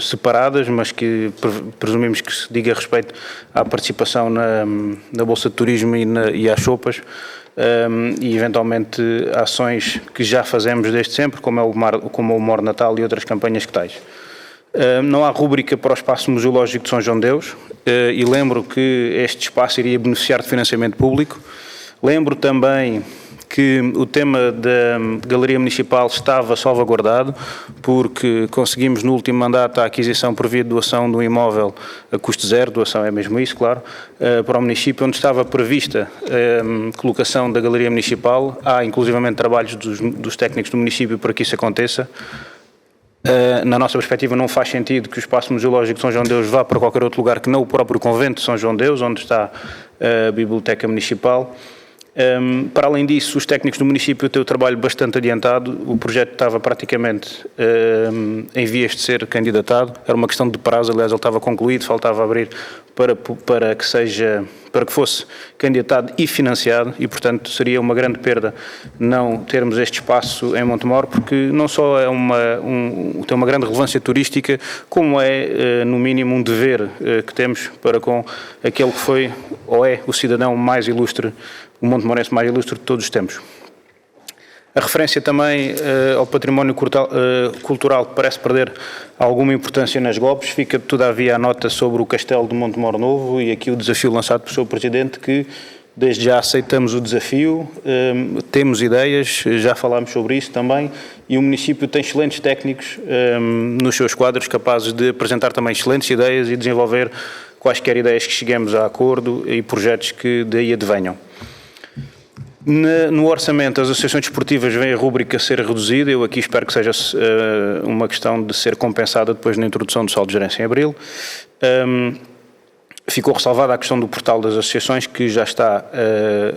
separadas, mas que presumimos que se diga respeito à participação na Bolsa de Turismo e às sopas, e eventualmente ações que já fazemos desde sempre, como o Humor Natal e outras campanhas que tais. Não há rúbrica para o Espaço Museológico de São João de Deus, e lembro que este espaço iria beneficiar de financiamento público. Lembro também que o tema da Galeria Municipal estava salvaguardado, porque conseguimos no último mandato a aquisição por via de doação de um imóvel a custo zero, doação é mesmo isso, claro, para o município, onde estava prevista a colocação da Galeria Municipal. Há inclusivamente trabalhos dos técnicos do município para que isso aconteça. Na nossa perspectiva, não faz sentido que o Espaço Museológico de São João de Deus vá para qualquer outro lugar que não o próprio Convento de São João de Deus, onde está a Biblioteca Municipal. Para além disso, os técnicos do município têm o trabalho bastante adiantado. O projeto estava praticamente em vias de ser candidatado. Era uma questão de prazo, aliás, ele estava concluído, faltava abrir para que fosse candidatado e financiado, e portanto seria uma grande perda não termos este espaço em Montemor, porque não só tem uma grande relevância turística, como é no mínimo um dever que temos para com aquele que foi ou é o cidadão mais ilustre, o montemorense mais ilustre de todos os tempos. A referência também ao património cultural, que parece perder alguma importância nas GOPs. Fica todavia a nota sobre o Castelo de Montemor Novo e aqui o desafio lançado pelo Sr. Presidente, que desde já aceitamos o desafio, temos ideias, já falámos sobre isso também, e o município tem excelentes técnicos nos seus quadros, capazes de apresentar também excelentes ideias e desenvolver quaisquer ideias que cheguemos a acordo e projetos que daí advenham. No orçamento, as associações desportivas vêm a rúbrica ser reduzida. Eu aqui espero que seja uma questão de ser compensada depois na introdução do saldo de gerência em abril. Ficou ressalvada a questão do portal das associações, que já está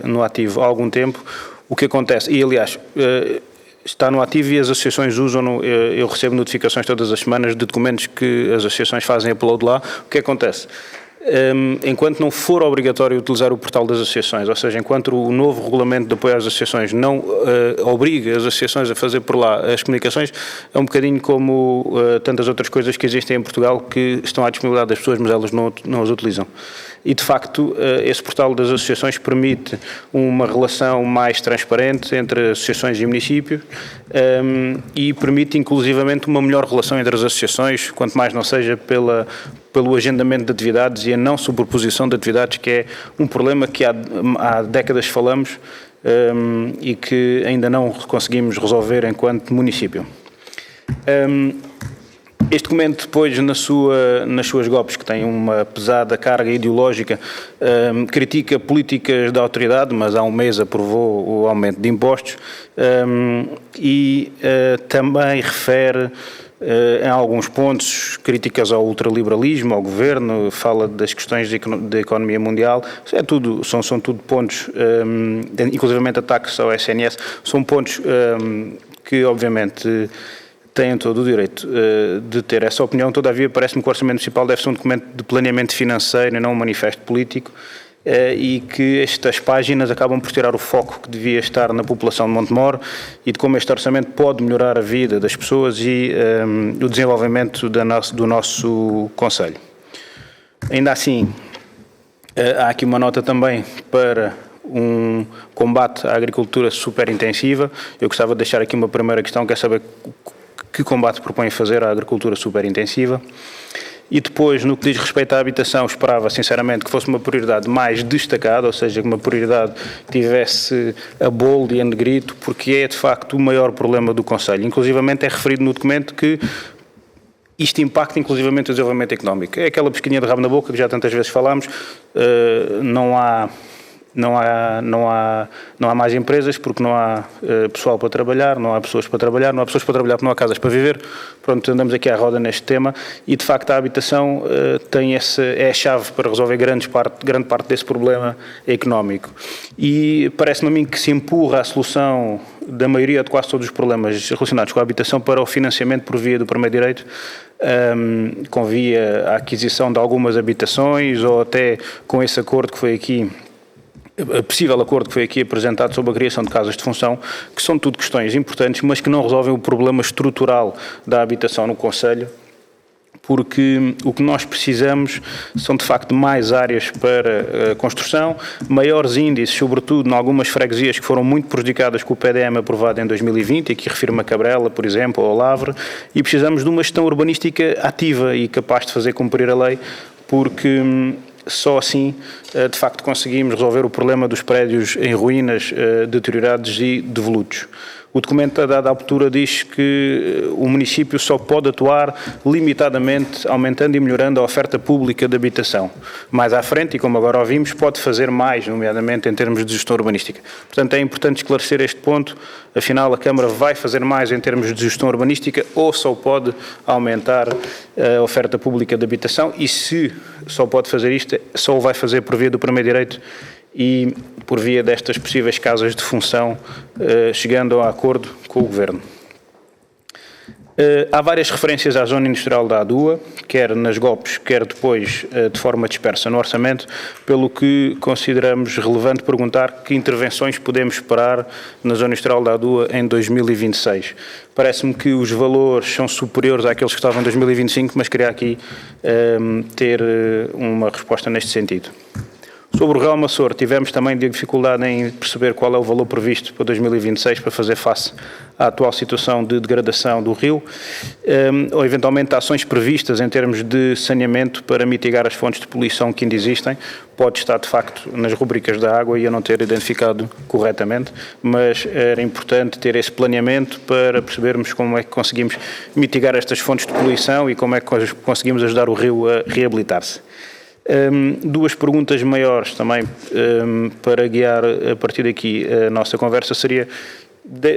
no ativo há algum tempo. O que acontece, e aliás, está no ativo e as associações usam-no. Eu recebo notificações todas as semanas de documentos que as associações fazem upload lá. O que acontece? Enquanto não for obrigatório utilizar o portal das associações, ou seja, enquanto o novo regulamento de apoio às associações não obriga as associações a fazer por lá as comunicações, é um bocadinho como tantas outras coisas que existem em Portugal, que estão à disponibilidade das pessoas, mas elas não as utilizam. E, de facto, esse portal das associações permite uma relação mais transparente entre associações e municípios e permite, inclusivamente, uma melhor relação entre as associações, quanto mais não seja pelo agendamento de atividades e a não sobreposição de atividades, que é um problema que há décadas falamos e que ainda não conseguimos resolver enquanto município. Este documento, depois, nas suas GOPs, que tem uma pesada carga ideológica, critica políticas da autoridade, mas há um mês aprovou o aumento de impostos, e também refere em alguns pontos críticas ao ultraliberalismo, ao governo, fala das questões da economia mundial. São tudo pontos, inclusivamente ataques ao SNS, são pontos que, obviamente, têm todo o direito de ter essa opinião. Todavia, parece-me que o Orçamento Municipal deve ser um documento de planeamento financeiro e não um manifesto político, e que estas páginas acabam por tirar o foco que devia estar na população de Montemor e de como este orçamento pode melhorar a vida das pessoas e o desenvolvimento do nosso concelho. Ainda assim, há aqui uma nota também para um combate à agricultura superintensiva. Eu gostava de deixar aqui uma primeira questão, que é saber que combate propõe fazer à agricultura superintensiva. e depois, no que diz respeito à habitação, esperava sinceramente que fosse uma prioridade mais destacada, ou seja, que uma prioridade tivesse a bold e a negrito, porque é de facto o maior problema do Conselho. Inclusivamente é referido no documento que isto impacta inclusivamente o desenvolvimento económico. É aquela pesquinha de rabo na boca que já tantas vezes falámos, não há mais empresas porque não há pessoal para trabalhar, não há pessoas para trabalhar, não há pessoas para trabalhar porque não há casas para viver. Pronto, andamos aqui à roda neste tema e, de facto, a habitação é a chave para resolver grande parte desse problema económico. E parece-me a mim que se empurra a solução da maioria de quase todos os problemas relacionados com a habitação para o financiamento por via do primeiro direito, com via a aquisição de algumas habitações ou até com esse acordo que foi aqui, possível acordo que foi aqui apresentado sobre a criação de casas de função, que são tudo questões importantes, mas que não resolvem o problema estrutural da habitação no Conselho, porque o que nós precisamos são, de facto, mais áreas para a construção, maiores índices, sobretudo em algumas freguesias que foram muito prejudicadas com o PDM aprovado em 2020, e aqui refiro-me a Cabrela, por exemplo, ou ao Lavre, e precisamos de uma gestão urbanística ativa e capaz de fazer cumprir a lei, porque só assim, de facto, conseguimos resolver o problema dos prédios em ruínas, deteriorados e devolutos. O documento, a dada altura, diz que o município só pode atuar limitadamente, aumentando e melhorando a oferta pública de habitação. Mais à frente, e como agora ouvimos, pode fazer mais, nomeadamente em termos de gestão urbanística. Portanto, é importante esclarecer este ponto. Afinal, a Câmara vai fazer mais em termos de gestão urbanística ou só pode aumentar a oferta pública de habitação? E se só pode fazer isto, só o vai fazer por via do primeiro direito e por via destas possíveis casas de função, chegando a acordo com o Governo. Há várias referências à zona industrial da ADUA, quer nas GOPs, quer depois de forma dispersa no orçamento, pelo que consideramos relevante perguntar que intervenções podemos esperar na zona industrial da ADUA em 2026. Parece-me que os valores são superiores àqueles que estavam em 2025, mas queria aqui ter uma resposta neste sentido. Sobre o Real Massor, tivemos também dificuldade em perceber qual é o valor previsto para 2026 para fazer face à atual situação de degradação do rio, ou eventualmente ações previstas em termos de saneamento para mitigar as fontes de poluição que ainda existem. Pode estar, de facto, nas rubricas da água e eu não ter identificado corretamente, mas era importante ter esse planeamento para percebermos como é que conseguimos mitigar estas fontes de poluição e como é que conseguimos ajudar o rio a reabilitar-se. Duas perguntas maiores também para guiar a partir daqui a nossa conversa seria,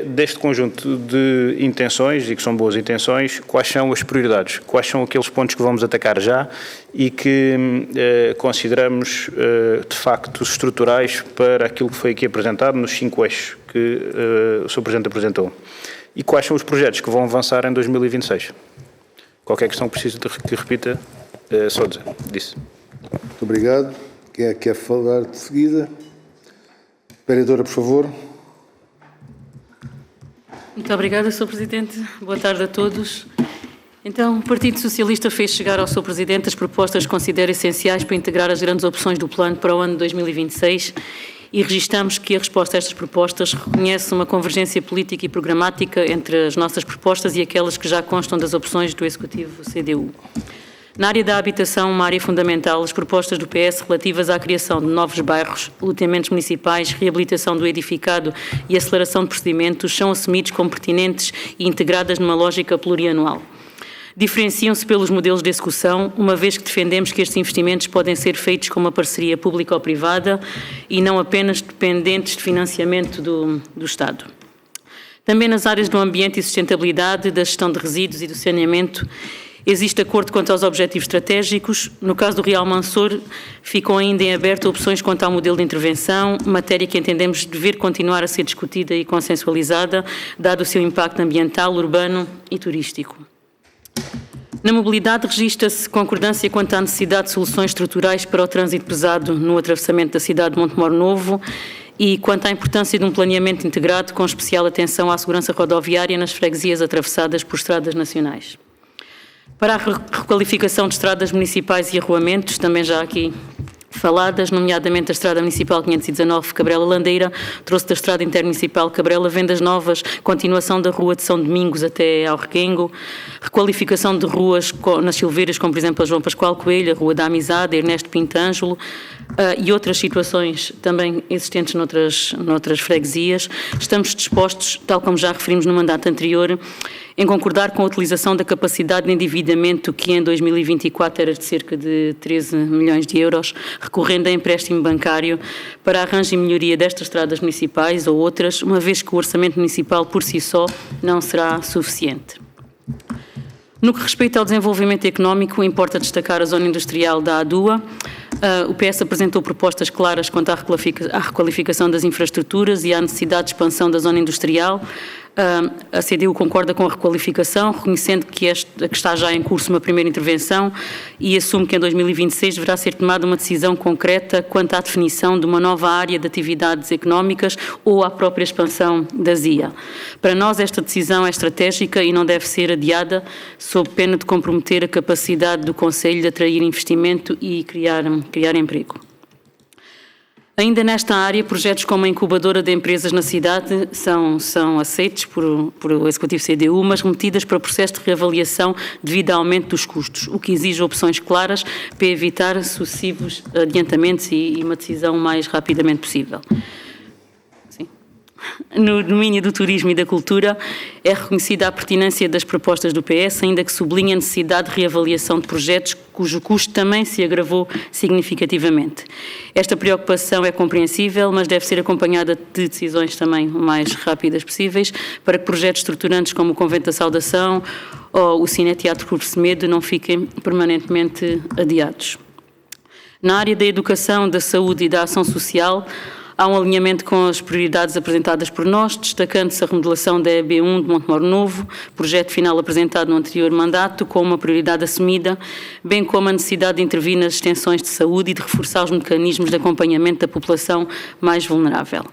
deste conjunto de intenções, e que são boas intenções, quais são as prioridades? Quais são aqueles pontos que vamos atacar já e que consideramos de facto estruturais para aquilo que foi aqui apresentado nos 5 eixos que o Sr. Presidente apresentou? E quais são os projetos que vão avançar em 2026? Qualquer questão que precise que repita, só disse. Muito obrigado. Quem é que quer falar de seguida? Vereadora, por favor. Muito obrigada, Sr. Presidente. Boa tarde a todos. Então, o Partido Socialista fez chegar ao Sr. Presidente as propostas que considera essenciais para integrar as grandes opções do plano para o ano de 2026 e registramos que a resposta a estas propostas reconhece uma convergência política e programática entre as nossas propostas e aquelas que já constam das opções do Executivo CDU. Na área da habitação, uma área fundamental, as propostas do PS relativas à criação de novos bairros, loteamentos municipais, reabilitação do edificado e aceleração de procedimentos são assumidos como pertinentes e integradas numa lógica plurianual. Diferenciam-se pelos modelos de execução, uma vez que defendemos que estes investimentos podem ser feitos com uma parceria pública ou privada e não apenas dependentes de financiamento do Estado. Também nas áreas do ambiente e sustentabilidade, da gestão de resíduos e do saneamento, existe acordo quanto aos objetivos estratégicos. No caso do Real Mansor, ficam ainda em aberto opções quanto ao modelo de intervenção, matéria que entendemos dever continuar a ser discutida e consensualizada, dado o seu impacto ambiental, urbano e turístico. Na mobilidade, registra-se concordância quanto à necessidade de soluções estruturais para o trânsito pesado no atravessamento da cidade de Montemor Novo e quanto à importância de um planeamento integrado com especial atenção à segurança rodoviária nas freguesias atravessadas por estradas nacionais. Para a requalificação de estradas municipais e arruamentos, também já aqui faladas, nomeadamente a Estrada Municipal 519 Cabrela-Landeira, trouxe da Estrada Intermunicipal Cabrela Vendas Novas, continuação da Rua de São Domingos até ao Requengo, requalificação de ruas nas Silveiras, como por exemplo a João Pascoal Coelho, a Rua da Amizade, Ernesto Pintângelo, e outras situações também existentes noutras freguesias. Estamos dispostos, tal como já referimos no mandato anterior, em concordar com a utilização da capacidade de endividamento que em 2024 era de cerca de 13 milhões de euros, recorrendo a empréstimo bancário para arranjo e melhoria destas estradas municipais ou outras, uma vez que o orçamento municipal por si só não será suficiente. No que respeita ao desenvolvimento económico, importa destacar a zona industrial da ADUA. O PS apresentou propostas claras quanto à requalificação das infraestruturas e à necessidade de expansão da zona industrial. A CDU concorda com a requalificação, reconhecendo que está já em curso uma primeira intervenção e assume que em 2026 deverá ser tomada uma decisão concreta quanto à definição de uma nova área de atividades económicas ou à própria expansão da ZIA. Para nós, esta decisão é estratégica e não deve ser adiada, sob pena de comprometer a capacidade do Conselho de atrair investimento e criar emprego. Ainda nesta área, projetos como a incubadora de empresas na cidade são aceitos por o Executivo CDU, mas remetidas para o processo de reavaliação devido ao aumento dos custos, o que exige opções claras para evitar sucessivos adiantamentos e uma decisão o mais rapidamente possível. No domínio do turismo e da cultura, é reconhecida a pertinência das propostas do PS, ainda que sublinha a necessidade de reavaliação de projetos cujo custo também se agravou significativamente. Esta preocupação é compreensível, mas deve ser acompanhada de decisões também o mais rápidas possíveis, para que projetos estruturantes como o Convento da Saudação ou o Cineteatro por Semedo não fiquem permanentemente adiados. Na área da educação, da saúde e da ação social, há um alinhamento com as prioridades apresentadas por nós, destacando-se a remodelação da EB1 de Montemor Novo, projeto final apresentado no anterior mandato, com uma prioridade assumida, bem como a necessidade de intervir nas extensões de saúde e de reforçar os mecanismos de acompanhamento da população mais vulnerável.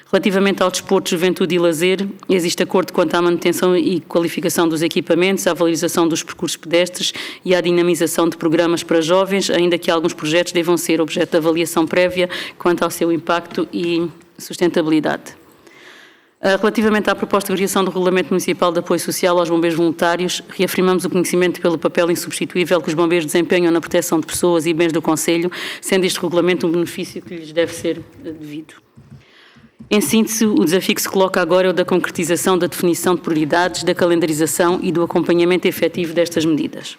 Relativamente ao desporto, juventude e lazer, existe acordo quanto à manutenção e qualificação dos equipamentos, à valorização dos percursos pedestres e à dinamização de programas para jovens, ainda que alguns projetos devam ser objeto de avaliação prévia quanto ao seu impacto e sustentabilidade. Relativamente à proposta de criação do Regulamento Municipal de Apoio Social aos Bombeiros Voluntários, reafirmamos o conhecimento pelo papel insubstituível que os bombeiros desempenham na proteção de pessoas e bens do Concelho, sendo este regulamento um benefício que lhes deve ser devido. Em síntese, o desafio que se coloca agora é o da concretização da definição de prioridades, da calendarização e do acompanhamento efetivo destas medidas.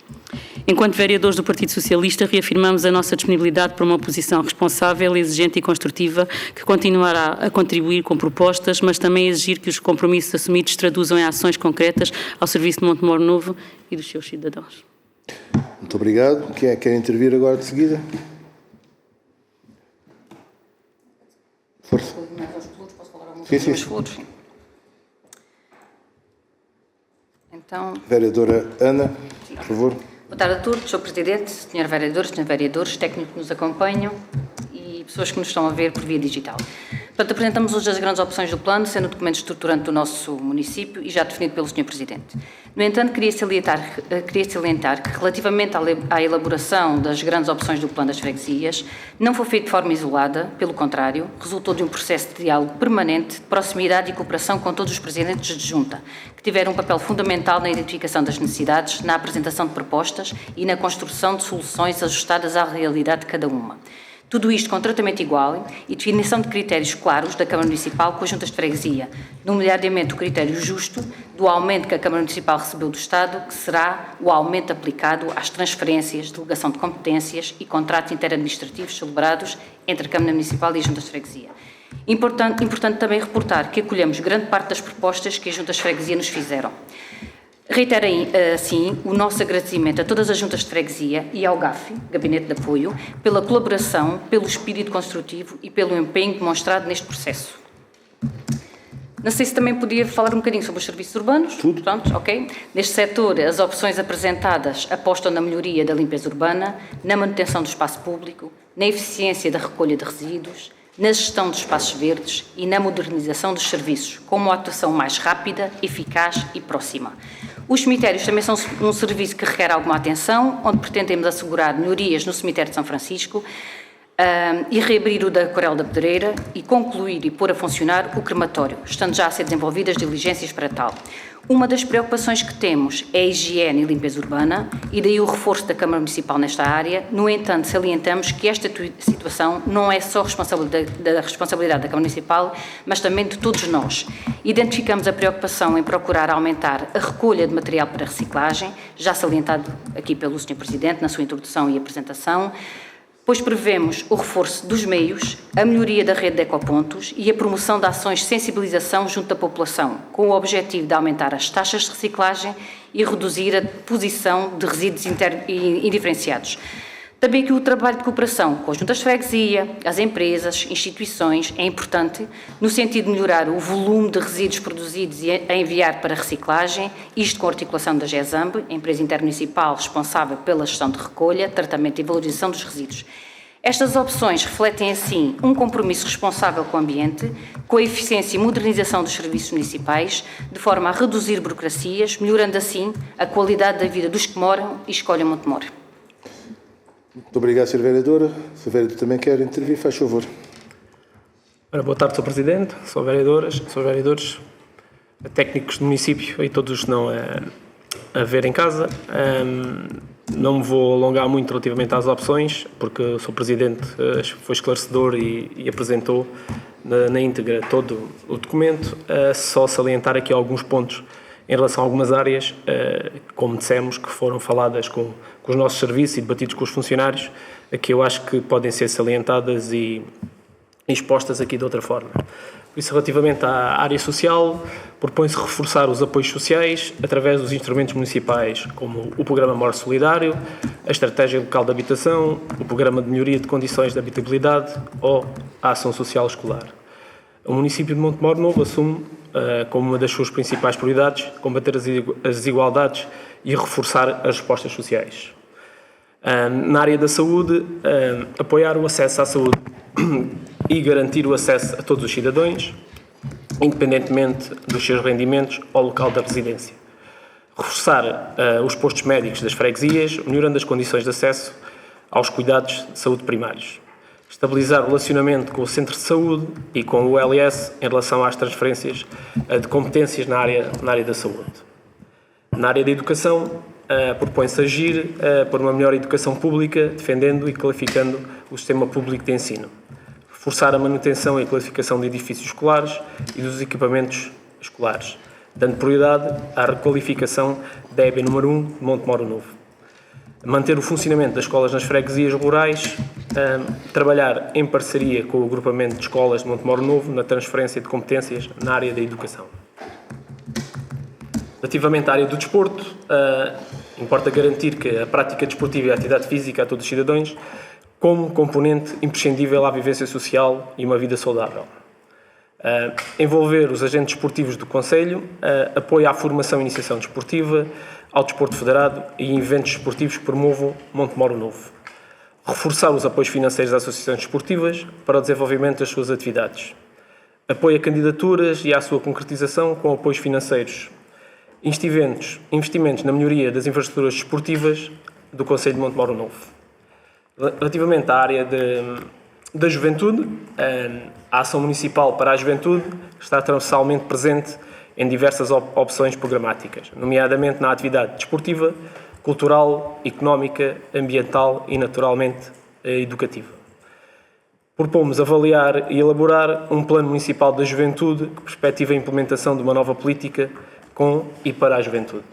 Enquanto vereadores do Partido Socialista, reafirmamos a nossa disponibilidade para uma posição responsável, exigente e construtiva, que continuará a contribuir com propostas, mas também a exigir que os compromissos assumidos traduzam em ações concretas ao serviço de Montemor Novo e dos seus cidadãos. Muito obrigado. Quem é que quer intervir agora de seguida? Força. Sim. Então, vereadora Ana, por favor. Boa tarde a todos, Sr. Presidente, Sr. Vereadores, Sr. Vereadores, técnicos que nos acompanham e pessoas que nos estão a ver por via digital. Portanto, apresentamos hoje as grandes opções do plano, sendo o documento estruturante do nosso município e já definido pelo Sr. Presidente. No entanto, queria salientar que, relativamente à elaboração das grandes opções do plano das freguesias, não foi feito de forma isolada, pelo contrário, resultou de um processo de diálogo permanente, de proximidade e cooperação com todos os presidentes de junta, que tiveram um papel fundamental na identificação das necessidades, na apresentação de propostas e na construção de soluções ajustadas à realidade de cada uma. Tudo isto com tratamento igual e definição de critérios claros da Câmara Municipal com as juntas de freguesia, nomeadamente o critério justo do aumento que a Câmara Municipal recebeu do Estado, que será o aumento aplicado às transferências, delegação de competências e contratos interadministrativos celebrados entre a Câmara Municipal e as juntas de freguesia. Importante também reportar que acolhemos grande parte das propostas que as juntas de freguesia nos fizeram. Reitero, assim, o nosso agradecimento a todas as juntas de freguesia e ao GAFI, Gabinete de Apoio, pela colaboração, pelo espírito construtivo e pelo empenho demonstrado neste processo. Não sei se também podia falar um bocadinho sobre os serviços urbanos. Tudo. Pronto, ok. Neste setor, as opções apresentadas apostam na melhoria da limpeza urbana, na manutenção do espaço público, na eficiência da recolha de resíduos, na gestão dos espaços verdes e na modernização dos serviços, com uma atuação mais rápida, eficaz e próxima. Os cemitérios também são um serviço que requer alguma atenção, onde pretendemos assegurar melhorias no cemitério de São Francisco, e reabrir o da Corel da Pedreira e concluir e pôr a funcionar o crematório, estando já a ser desenvolvidas diligências para tal. Uma das preocupações que temos é a higiene e limpeza urbana e daí o reforço da Câmara Municipal nesta área. No entanto, salientamos que esta situação não é só da responsabilidade da Câmara Municipal, mas também de todos nós. Identificamos a preocupação em procurar aumentar a recolha de material para reciclagem, já salientado aqui pelo Sr. Presidente na sua introdução e apresentação, pois prevemos o reforço dos meios, a melhoria da rede de ecopontos e a promoção de ações de sensibilização junto da população, com o objetivo de aumentar as taxas de reciclagem e reduzir a posição de resíduos indiferenciados. Também que o trabalho de cooperação com as juntas de freguesia, as empresas, instituições, é importante no sentido de melhorar o volume de resíduos produzidos e a enviar para reciclagem, isto com a articulação da GESAMB, a empresa intermunicipal responsável pela gestão de recolha, tratamento e valorização dos resíduos. Estas opções refletem, assim, um compromisso responsável com o ambiente, com a eficiência e modernização dos serviços municipais, de forma a reduzir burocracias, melhorando, assim, a qualidade da vida dos que moram e escolhem Montemor. Muito obrigado, Sr. Vereador. O Sr. Vereador também quer intervir, faz favor. Boa tarde, Sr. Presidente, Sr. Vereadoras, Sr. Vereadores, técnicos do município e todos os que estão a ver em casa. Não me vou alongar muito relativamente às opções, porque o Sr. Presidente foi esclarecedor e apresentou na íntegra todo o documento. Só salientar aqui alguns pontos em relação a algumas áreas, como dissemos, que foram faladas com os nossos serviços e debatidos com os funcionários, que eu acho que podem ser salientadas e expostas aqui de outra forma. Por isso, relativamente à área social, propõe-se reforçar os apoios sociais através dos instrumentos municipais, como o Programa Mor Solidário, a Estratégia Local de Habitação, o Programa de Melhoria de Condições de Habitabilidade ou a Ação Social Escolar. O município de Montemor Novo assume como uma das suas principais prioridades combater as desigualdades e reforçar as respostas sociais. Na área da saúde, apoiar o acesso à saúde e garantir o acesso a todos os cidadãos, independentemente dos seus rendimentos ou local da residência. Reforçar os postos médicos das freguesias, melhorando as condições de acesso aos cuidados de saúde primários. Estabilizar o relacionamento com o centro de saúde e com o LS em relação às transferências de competências na área da saúde. Na área da educação, propõe-se agir por uma melhor educação pública, defendendo e qualificando o sistema público de ensino. Reforçar a manutenção e a qualificação de edifícios escolares e dos equipamentos escolares, dando prioridade à requalificação da EB número 1 de Montemor Novo. Manter o funcionamento das escolas nas freguesias rurais, trabalhar em parceria com o agrupamento de escolas de Montemor Novo na transferência de competências na área da educação. Relativamente à área do desporto, importa garantir que a prática desportiva e a atividade física a todos os cidadãos como componente imprescindível à vivência social e uma vida saudável. Envolver os agentes desportivos do Conselho, apoio à formação e iniciação desportiva, ao desporto federado e eventos desportivos que promovam Montemor Novo. Reforçar os apoios financeiros às associações desportivas para o desenvolvimento das suas atividades. Apoio a candidaturas e à sua concretização com apoios financeiros. Investimentos na melhoria das infraestruturas desportivas do Conselho de Montemor Novo. Relativamente à área da juventude, a ação municipal para a juventude está transversalmente presente em diversas opções programáticas, nomeadamente na atividade desportiva, cultural, económica, ambiental e, naturalmente, educativa. Propomos avaliar e elaborar um plano municipal da juventude que perspectiva a implementação de uma nova política com e para a juventude.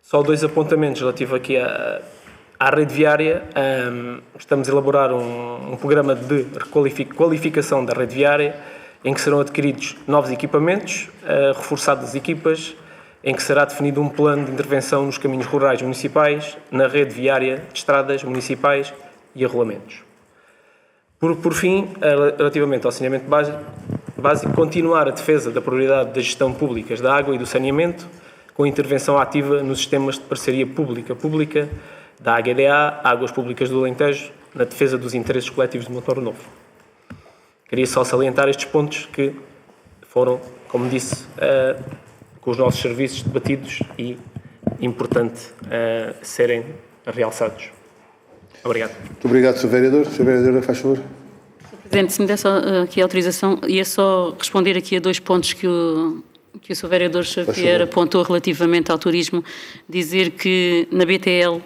Só 2 apontamentos relativos aqui à rede viária. Estamos a elaborar um programa de qualificação da rede viária, em que serão adquiridos novos equipamentos, reforçadas equipas, em que será definido um plano de intervenção nos caminhos rurais municipais, na rede viária de estradas municipais e arrolamentos. Por fim, relativamente ao saneamento básico, continuar a defesa da prioridade das gestão públicas da água e do saneamento, com intervenção ativa nos sistemas de parceria pública da AGDA, Águas Públicas do Alentejo, na defesa dos interesses coletivos de Montemor Novo. Queria só salientar estes pontos que foram, como disse, com os nossos serviços debatidos e importante serem realçados. Obrigado. Muito obrigado, Sr. Vereador. Sr. Vereadora, faz favor. Presidente, se me desse aqui a autorização, ia só responder aqui a 2 pontos que o Sr. Vereador Xavier apontou relativamente ao turismo, dizer que na BTL,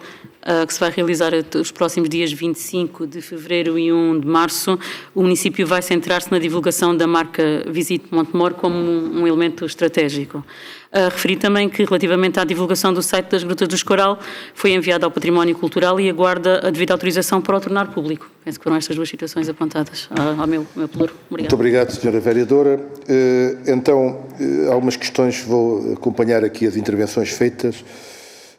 que se vai realizar os próximos dias 25 de fevereiro e 1 de março, o município vai centrar-se na divulgação da marca Visite Montemor como um elemento estratégico. Referi também que, relativamente à divulgação do site das Grutas do Escoral, foi enviado ao Património Cultural e aguarda a devida autorização para o tornar público. Penso que foram estas 2 situações apontadas ao meu pluro. Obrigado. Muito obrigado, Sra. Vereadora. Então, algumas questões, vou acompanhar aqui as intervenções feitas.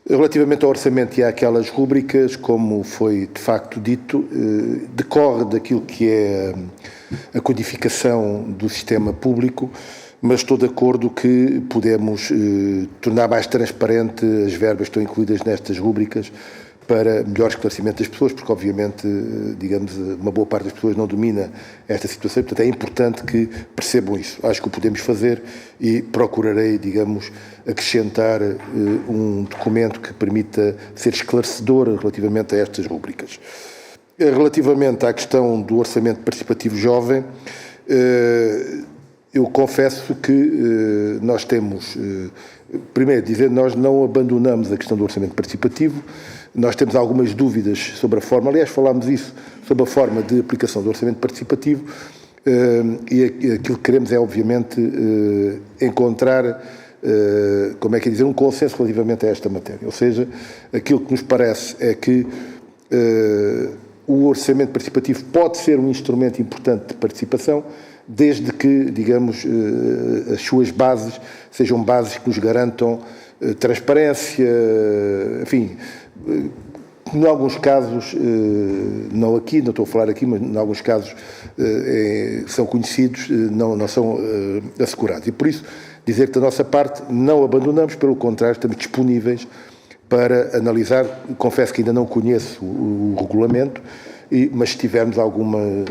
Relativamente ao orçamento e àquelas rúbricas, como foi de facto dito, decorre daquilo que é a codificação do sistema público, mas estou de acordo que podemos tornar mais transparente as verbas que estão incluídas nestas rúbricas para melhor esclarecimento das pessoas, porque obviamente, digamos, uma boa parte das pessoas não domina esta situação, portanto é importante que percebam isso. Acho que o podemos fazer e procurarei, digamos, acrescentar um documento que permita ser esclarecedor relativamente a estas rúbricas. Relativamente à questão do orçamento participativo jovem, eu confesso que nós temos, primeiro dizer, nós não abandonamos a questão do orçamento participativo. Nós temos algumas dúvidas sobre a forma, aliás, falámos isso, sobre a forma de aplicação do orçamento participativo, e aquilo que queremos é, obviamente, encontrar, como é que é dizer, um consenso relativamente a esta matéria. Ou seja, aquilo que nos parece é que o orçamento participativo pode ser um instrumento importante de participação, desde que, digamos, as suas bases sejam bases que nos garantam transparência, enfim, em alguns casos, não aqui, não estou a falar aqui, mas em alguns casos são conhecidos, não são assegurados. E por isso, dizer que da nossa parte não abandonamos, pelo contrário, estamos disponíveis para analisar. Confesso que ainda não conheço o regulamento, mas se tivermos alguma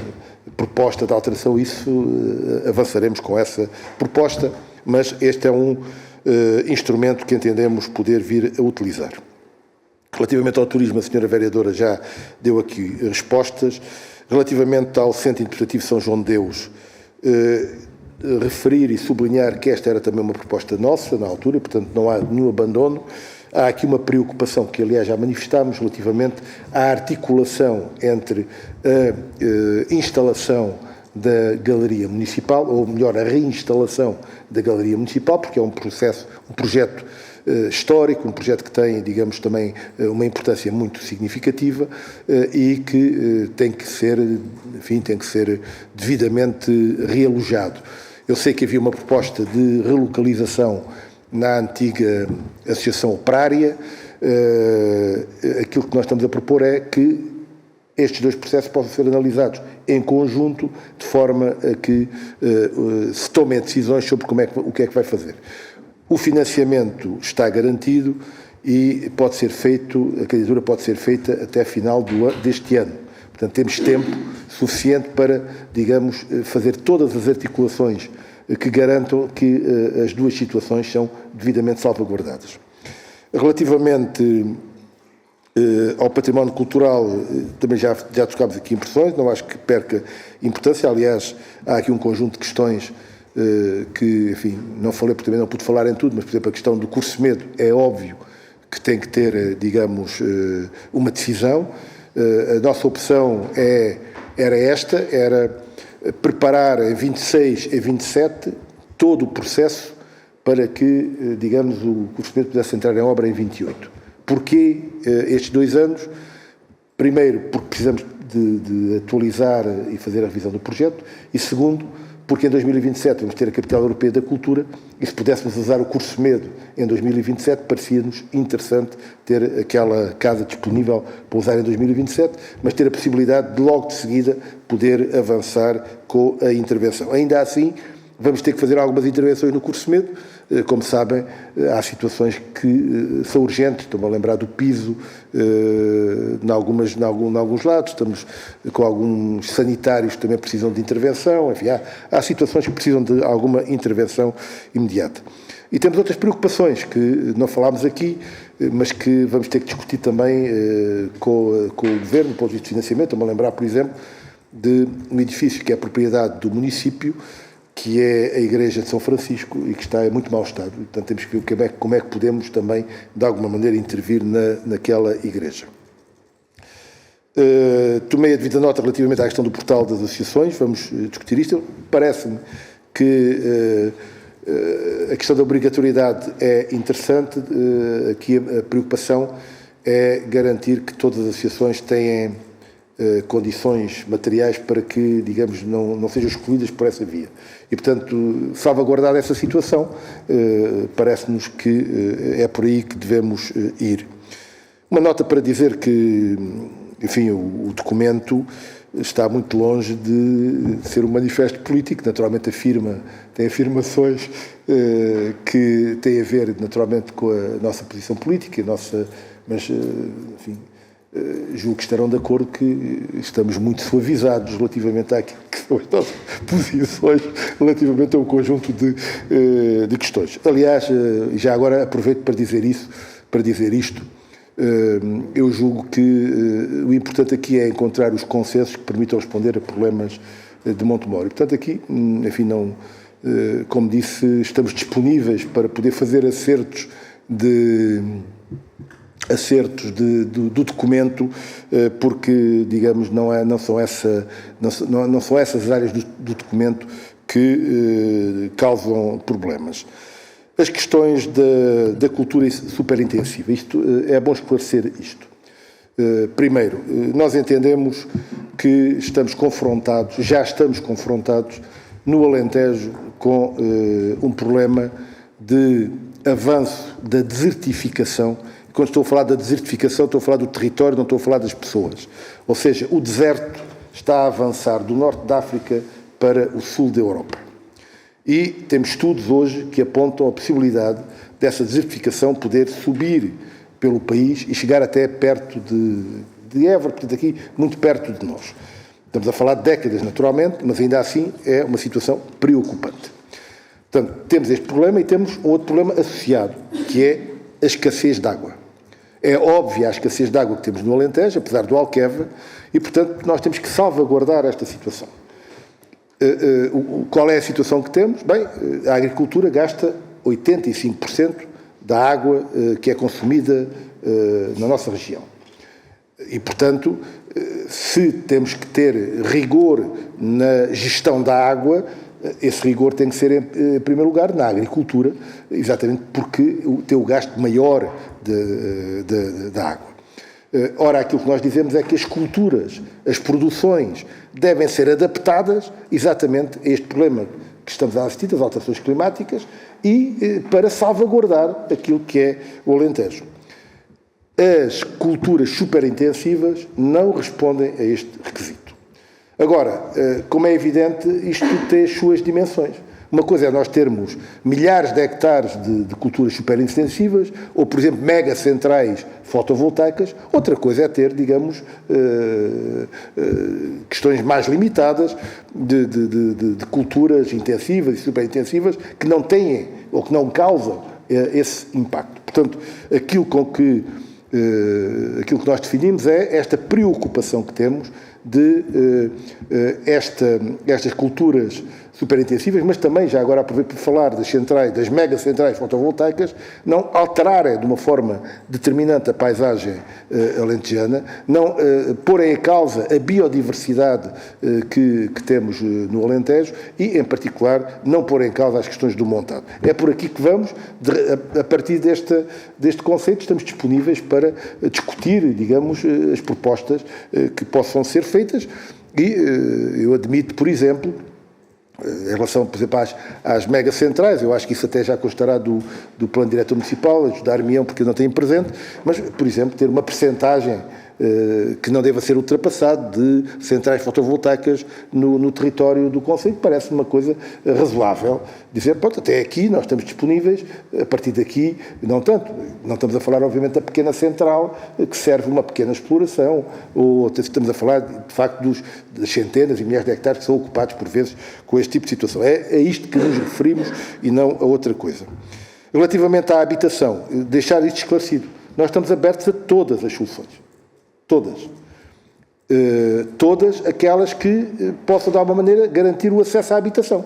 proposta de alteração, isso avançaremos com essa proposta, mas este é um instrumento que entendemos poder vir a utilizar. Relativamente ao turismo, a Sra. Vereadora já deu aqui respostas. Relativamente ao Centro Interpretativo São João de Deus, referir e sublinhar que esta era também uma proposta nossa na altura, portanto não há nenhum abandono. Há aqui uma preocupação que, aliás, já manifestámos relativamente à articulação entre a instalação da Galeria Municipal, ou melhor, a reinstalação da Galeria Municipal, porque é um projeto histórico, um projeto que tem, digamos, também uma importância muito significativa e que tem que ser, enfim, tem que ser devidamente realojado. Eu sei que havia uma proposta de relocalização na antiga Associação Operária. Aquilo que nós estamos a propor é que estes 2 processos possam ser analisados em conjunto, de forma a que se tomem decisões sobre o que é que vai fazer. O financiamento está garantido e pode ser feito, a candidatura pode ser feita até final deste ano. Portanto, temos tempo suficiente para, digamos, fazer todas as articulações que garantam que as 2 situações são devidamente salvaguardadas. Relativamente ao património cultural, também já tocámos aqui impressões, não acho que perca importância. Aliás, há aqui um conjunto de questões que, enfim, não falei porque também não pude falar em tudo, mas, por exemplo, a questão do curso medo é óbvio que tem que ter, digamos, uma decisão. A nossa opção era preparar em 26 e 27 todo o processo para que, digamos, o curso medo pudesse entrar em obra em 28. Porquê estes 2 anos? Primeiro, porque precisamos de atualizar e fazer a revisão do projeto, e segundo, porque em 2027 vamos ter a Capital Europeia da Cultura, e se pudéssemos usar o curso medo em 2027, parecia-nos interessante ter aquela casa disponível para usar em 2027, mas ter a possibilidade de logo de seguida poder avançar com a intervenção. Ainda assim, vamos ter que fazer algumas intervenções no curso medo. Como sabem, há situações que são urgentes. Estou-me a lembrar do piso em alguns lados. Estamos com alguns sanitários que também precisam de intervenção. Enfim, há situações que precisam de alguma intervenção imediata. E temos outras preocupações que não falámos aqui, mas que vamos ter que discutir também com o Governo, do ponto de vista de financiamento. Estou-me a lembrar, por exemplo, de um edifício que é propriedade do município, que é a Igreja de São Francisco e que está em muito mau estado. Portanto, temos que ver como é que podemos também, de alguma maneira, intervir naquela igreja. Tomei a devida nota relativamente à questão do portal das associações, vamos discutir isto. Parece-me que a questão da obrigatoriedade é interessante. Aqui a preocupação é garantir que todas as associações têm condições materiais para que, digamos, não sejam excluídas por essa via. E, portanto, salvaguardar essa situação, parece-nos que é por aí que devemos ir. Uma nota para dizer que, enfim, o documento está muito longe de ser um manifesto político. Naturalmente tem afirmações que têm a ver, naturalmente, com a nossa posição política, mas, enfim, julgo que estarão de acordo que estamos muito suavizados relativamente àquilo que são as nossas posições relativamente a um conjunto de questões. Aliás, já agora aproveito para dizer isto, eu julgo que o importante aqui é encontrar os consensos que permitam responder a problemas de Montemor. E, portanto, aqui, enfim, como disse, estamos disponíveis para poder fazer acertos do documento, porque, digamos, não são essas as áreas do documento que causam problemas. As questões da cultura superintensiva, é bom esclarecer isto. Primeiro, nós entendemos que já estamos confrontados no Alentejo com um problema de avanço da desertificação. Quando estou a falar da desertificação, estou a falar do território, não estou a falar das pessoas. Ou seja, o deserto está a avançar do norte da África para o sul da Europa. E temos estudos hoje que apontam a possibilidade dessa desertificação poder subir pelo país e chegar até perto de Évora, portanto aqui muito perto de nós. Estamos a falar de décadas, naturalmente, mas ainda assim é uma situação preocupante. Portanto, temos este problema e temos um outro problema associado, que é a escassez de água. É óbvia a escassez de água que temos no Alentejo, apesar do Alqueva, e, portanto, nós temos que salvaguardar esta situação. Qual é a situação que temos? Bem, a agricultura gasta 85% da água que é consumida na nossa região. E, portanto, se temos que ter rigor na gestão da água, esse rigor tem que ser, em primeiro lugar, na agricultura, exatamente porque tem o gasto maior da água. Ora, aquilo que nós dizemos é que as culturas, as produções, devem ser adaptadas exatamente a este problema que estamos a assistir, das alterações climáticas, e para salvaguardar aquilo que é o Alentejo. As culturas superintensivas não respondem a este requisito. Agora, como é evidente, isto tem as suas dimensões. Uma coisa é nós termos milhares de hectares de culturas superintensivas, ou, por exemplo, mega centrais fotovoltaicas. Outra coisa é ter, digamos, questões mais limitadas de culturas intensivas e superintensivas que não têm ou que não causam esse impacto. Portanto, aquilo que nós definimos é esta preocupação que temos de estas culturas superintensivas, mas também, já agora aproveito para falar das mega centrais fotovoltaicas, não alterarem de uma forma determinante a paisagem alentejana, não porem em causa a biodiversidade que temos no Alentejo e, em particular, não porem em causa as questões do montado. É por aqui que vamos, a partir deste conceito, estamos disponíveis para discutir, digamos, as propostas que possam ser feitas e eu admito, por exemplo, em relação, por exemplo, às mega centrais, eu acho que isso até já constará do plano diretor municipal, ajudar-me-ão porque eu não tenho presente, mas, por exemplo, ter uma percentagem que não deva ser ultrapassado de centrais fotovoltaicas no território do concelho, parece uma coisa razoável. Dizer, pronto, até aqui nós estamos disponíveis, a partir daqui, não tanto. Não estamos a falar, obviamente, da pequena central que serve uma pequena exploração, ou estamos a falar, de facto, das centenas e milhares de hectares que são ocupados, por vezes, com este tipo de situação. É a isto que nos referimos e não a outra coisa. Relativamente à habitação, deixar isto esclarecido. nós estamos abertos a todas as soluções. Todas. Todas aquelas que possam, de alguma maneira, garantir o acesso à habitação.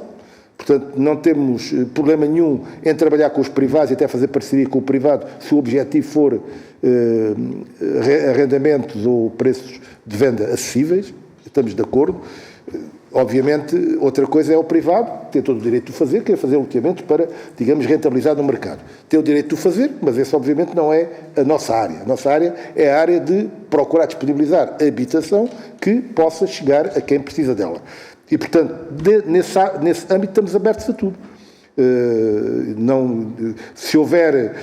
Portanto, não temos problema nenhum em trabalhar com os privados e até fazer parceria com o privado, se o objetivo for arrendamentos ou preços de venda acessíveis. Estamos de acordo. Obviamente, outra coisa é o privado, tem todo o direito de fazer, quer fazer loteamentos para, digamos, rentabilizar no mercado. Tem o direito de fazer, mas esse, obviamente, não é a nossa área. A nossa área é a área de procurar disponibilizar habitação que possa chegar a quem precisa dela. E, portanto, nesse âmbito estamos abertos a tudo. Se houver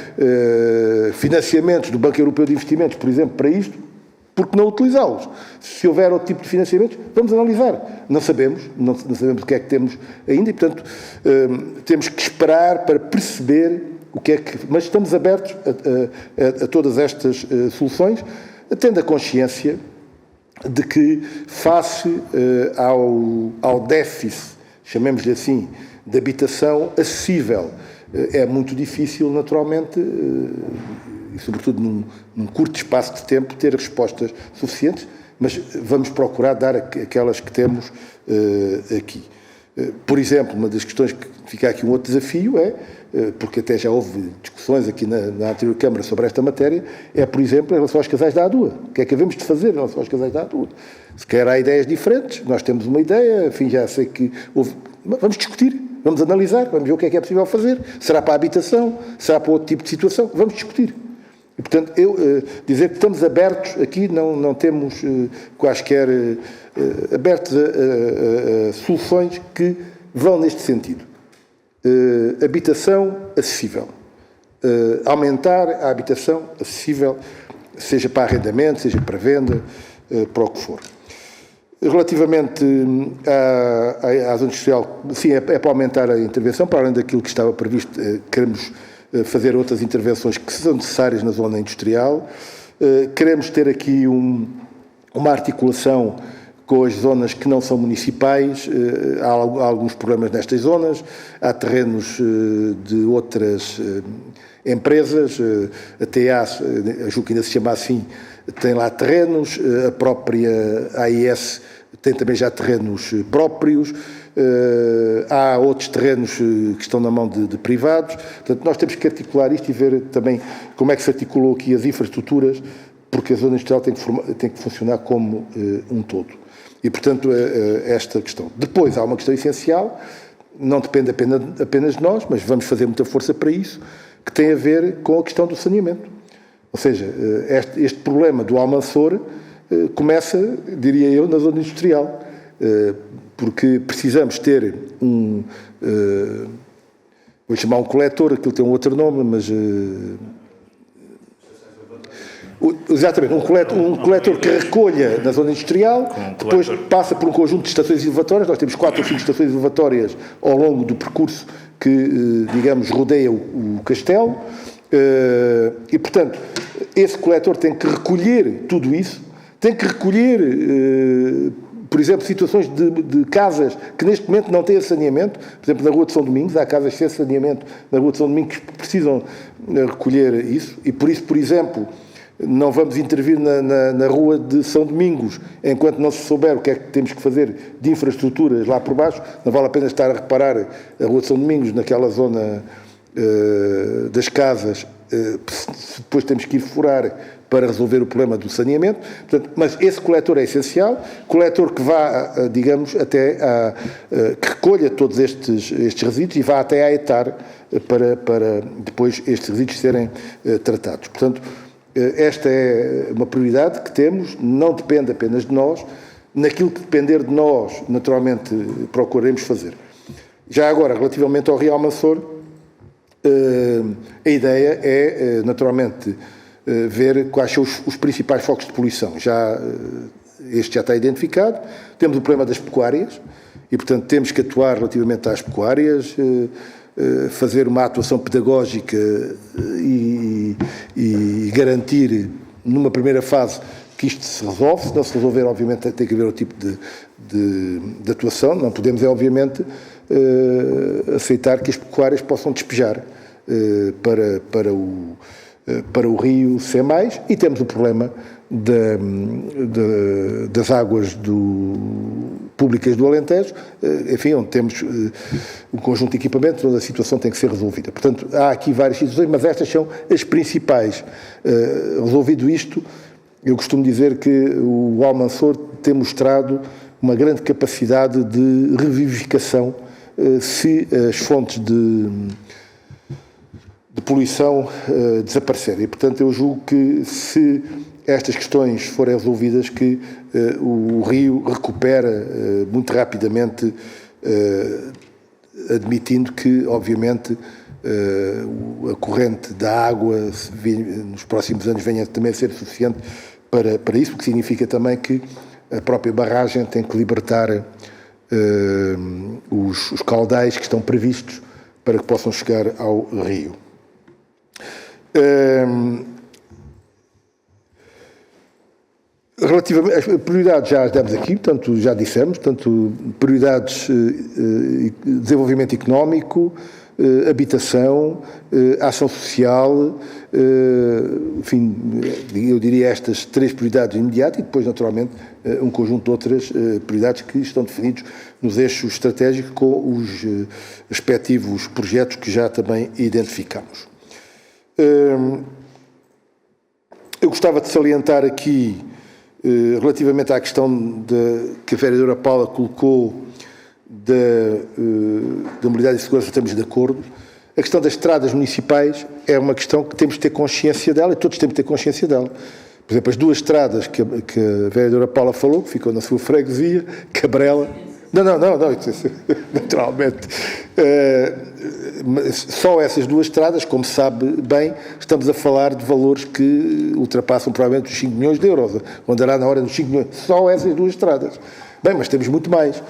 financiamentos do Banco Europeu de Investimentos, por exemplo, para isto, por que não utilizá-los? Se houver outro tipo de financiamentos, vamos analisar. Não sabemos o que é que temos ainda e, portanto, temos que esperar para perceber o que é que... Mas estamos abertos a todas estas soluções, tendo a consciência de que, face ao déficit, chamemos-lhe assim, de habitação acessível, é muito difícil, naturalmente, e sobretudo num curto espaço de tempo, ter respostas suficientes, mas vamos procurar dar aquelas que temos aqui. Por exemplo, uma das questões que fica aqui um outro desafio porque até já houve discussões aqui na anterior Câmara sobre esta matéria, por exemplo, em relação aos casais da ADUA. O que é que havemos de fazer em relação aos casais da ADUA? Se calhar há ideias diferentes, nós temos uma ideia, enfim, já sei que houve... Vamos discutir, vamos analisar, vamos ver o que é possível fazer. Será para a habitação? Será para outro tipo de situação? Vamos discutir. E, portanto, dizer que estamos abertos aqui, não temos quaisquer abertos a soluções que vão neste sentido. Habitação acessível. Aumentar a habitação acessível, seja para arrendamento, seja para venda, para o que for. Relativamente à zona industrial, sim, é para aumentar a intervenção, para além daquilo que estava previsto, queremos fazer outras intervenções que são necessárias na zona industrial. Queremos ter aqui uma articulação com as zonas que não são municipais. Há alguns problemas nestas zonas, há terrenos de outras empresas, a TA, julgo que ainda se chama assim, tem lá terrenos, a própria AIS tem também já terrenos próprios, há outros terrenos que estão na mão de privados. Portanto, nós temos que articular isto e ver também como é que se articulou aqui as infraestruturas, porque a zona industrial tem que funcionar como um todo. E, portanto, esta questão. Depois, há uma questão essencial, não depende apenas de nós, mas vamos fazer muita força para isso, que tem a ver com a questão do saneamento. Ou seja, este problema do Almanzor começa, diria eu, na zona industrial, porque precisamos ter vou chamar um coletor, aquilo tem um outro nome, mas... exatamente, um coletor que recolha na zona industrial, depois passa por um conjunto de estações elevatórias. Nós temos 4 ou 5 estações elevatórias ao longo do percurso que, digamos, rodeia o castelo, e, portanto, esse coletor tem que recolher tudo isso, tem que recolher, por exemplo, situações de casas que neste momento não têm saneamento. Por exemplo, na Rua de São Domingos, há casas sem saneamento na Rua de São Domingos que precisam recolher isso, e por isso, por exemplo, não vamos intervir na Rua de São Domingos enquanto não se souber o que é que temos que fazer de infraestruturas lá por baixo. Não vale a pena estar a reparar a Rua de São Domingos naquela zona das casas, depois temos que ir furar para resolver o problema do saneamento. Portanto, mas esse coletor é essencial, coletor que vá, digamos, até que recolha todos estes resíduos e vá até à etar para depois estes resíduos serem tratados. Portanto, esta é uma prioridade que temos, não depende apenas de nós. Naquilo que depender de nós, naturalmente, procuraremos fazer. Já agora, relativamente ao Rio Almanzor, a ideia é, naturalmente, ver quais são os principais focos de poluição. Este já está identificado. Temos o problema das pecuárias e, portanto, temos que atuar relativamente às pecuárias, fazer uma atuação pedagógica e garantir, numa primeira fase, que isto se resolve. Se não se resolver, obviamente, tem que haver outro tipo de atuação. Não podemos, obviamente, aceitar que as pecuárias possam despejar para para o rio ser mais, e temos o problema das águas públicas do Alentejo, enfim, onde temos um conjunto de equipamentos onde a situação tem que ser resolvida. Portanto, há aqui várias situações, mas estas são as principais. Resolvido isto, eu costumo dizer que o Almanzor tem mostrado uma grande capacidade de revivificação se as fontes de poluição desaparecerem. E, portanto, eu julgo que se estas questões forem resolvidas, que o rio recupera muito rapidamente, admitindo que, obviamente, a corrente da água nos próximos anos venha também a ser suficiente para isso, o que significa também que a própria barragem tem que libertar os caudais que estão previstos para que possam chegar ao rio. Relativamente às prioridades, já as demos aqui, portanto, já dissemos, portanto, prioridades desenvolvimento económico, habitação, ação social, enfim, eu diria estas 3 prioridades imediatas e depois, naturalmente, um conjunto de outras prioridades que estão definidos nos eixos estratégicos com os respectivos projetos que já também identificamos. Eu gostava de salientar aqui, relativamente à questão que a vereadora Paula colocou da mobilidade e segurança, estamos de acordo. A questão das estradas municipais é uma questão que temos de ter consciência dela, e todos temos de ter consciência dela. Por exemplo, as 2 estradas que a vereadora Paula falou, que ficou na sua freguesia, Cabrela... Não, naturalmente. Só essas 2 estradas, como se sabe bem, estamos a falar de valores que ultrapassam provavelmente os 5 milhões de euros, andará na hora dos 5 milhões, só essas 2 estradas. Bem, mas temos muito mais.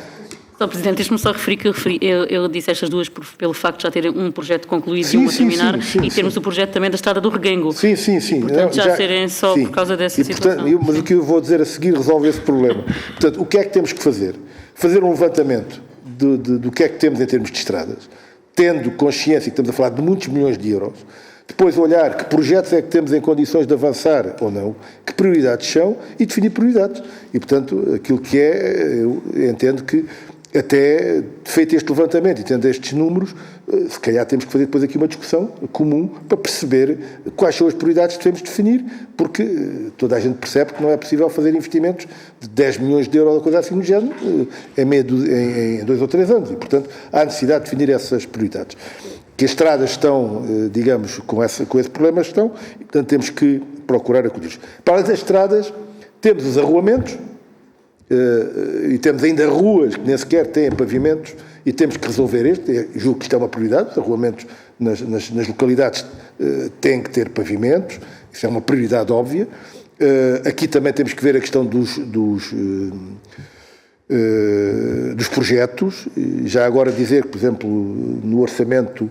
Sr. Presidente, deixe-me só referir que eu disse estas 2 pelo facto de já terem um projeto concluído e um a terminar, e termos o projeto também da Estrada do Reguengo. Sim. E, portanto, já serem só por causa dessa situação. Portanto, mas o que eu vou dizer a seguir resolve esse problema. Portanto, o que é que temos que fazer? Fazer um levantamento do que é que temos em termos de estradas, tendo consciência que estamos a falar de muitos milhões de euros, depois olhar que projetos é que temos em condições de avançar ou não, que prioridades são e definir prioridades. E, portanto, aquilo que eu entendo que até feito este levantamento e tendo estes números, se calhar temos que fazer depois aqui uma discussão comum para perceber quais são as prioridades que devemos definir, porque toda a gente percebe que não é possível fazer investimentos de 10 milhões de euros ou coisa assim no género em 2 ou 3 anos. E, portanto, há necessidade de definir essas prioridades. Que as estradas estão, digamos, com esse problema estão, e, portanto, temos que procurar acudir. Para além das estradas, temos os arruamentos, e temos ainda ruas que nem sequer têm pavimentos e temos que resolver julgo que isto é uma prioridade, os arruamentos nas localidades têm que ter pavimentos, isso é uma prioridade óbvia. Aqui também temos que ver a questão dos projetos, já agora dizer que, por exemplo, no orçamento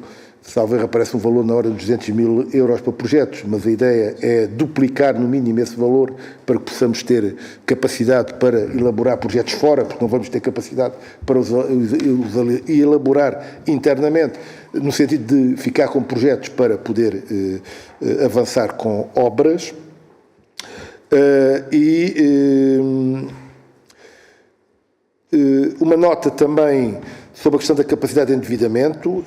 salvo erro, aparece um valor na hora de 200 mil euros para projetos, mas a ideia é duplicar no mínimo esse valor para que possamos ter capacidade para elaborar projetos fora, porque não vamos ter capacidade para os elaborar internamente, no sentido de ficar com projetos para poder avançar com obras. Uma nota também sobre a questão da capacidade de endividamento.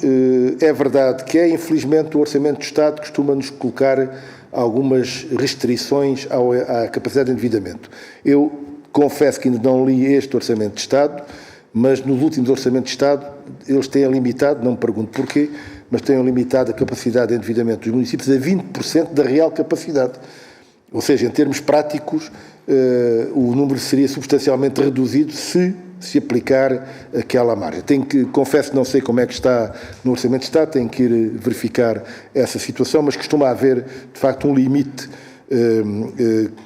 É verdade que infelizmente, o Orçamento do Estado costuma-nos colocar algumas restrições à capacidade de endividamento. Eu confesso que ainda não li este Orçamento de Estado, mas nos últimos Orçamentos de Estado eles têm limitado, não me pergunto porquê, mas têm limitado a capacidade de endividamento dos municípios a 20% da real capacidade. Ou seja, em termos práticos, o número seria substancialmente reduzido se aplicar aquela margem. Confesso que não sei como é que está no Orçamento de Estado, tenho que ir verificar essa situação, mas costuma haver, de facto, um limite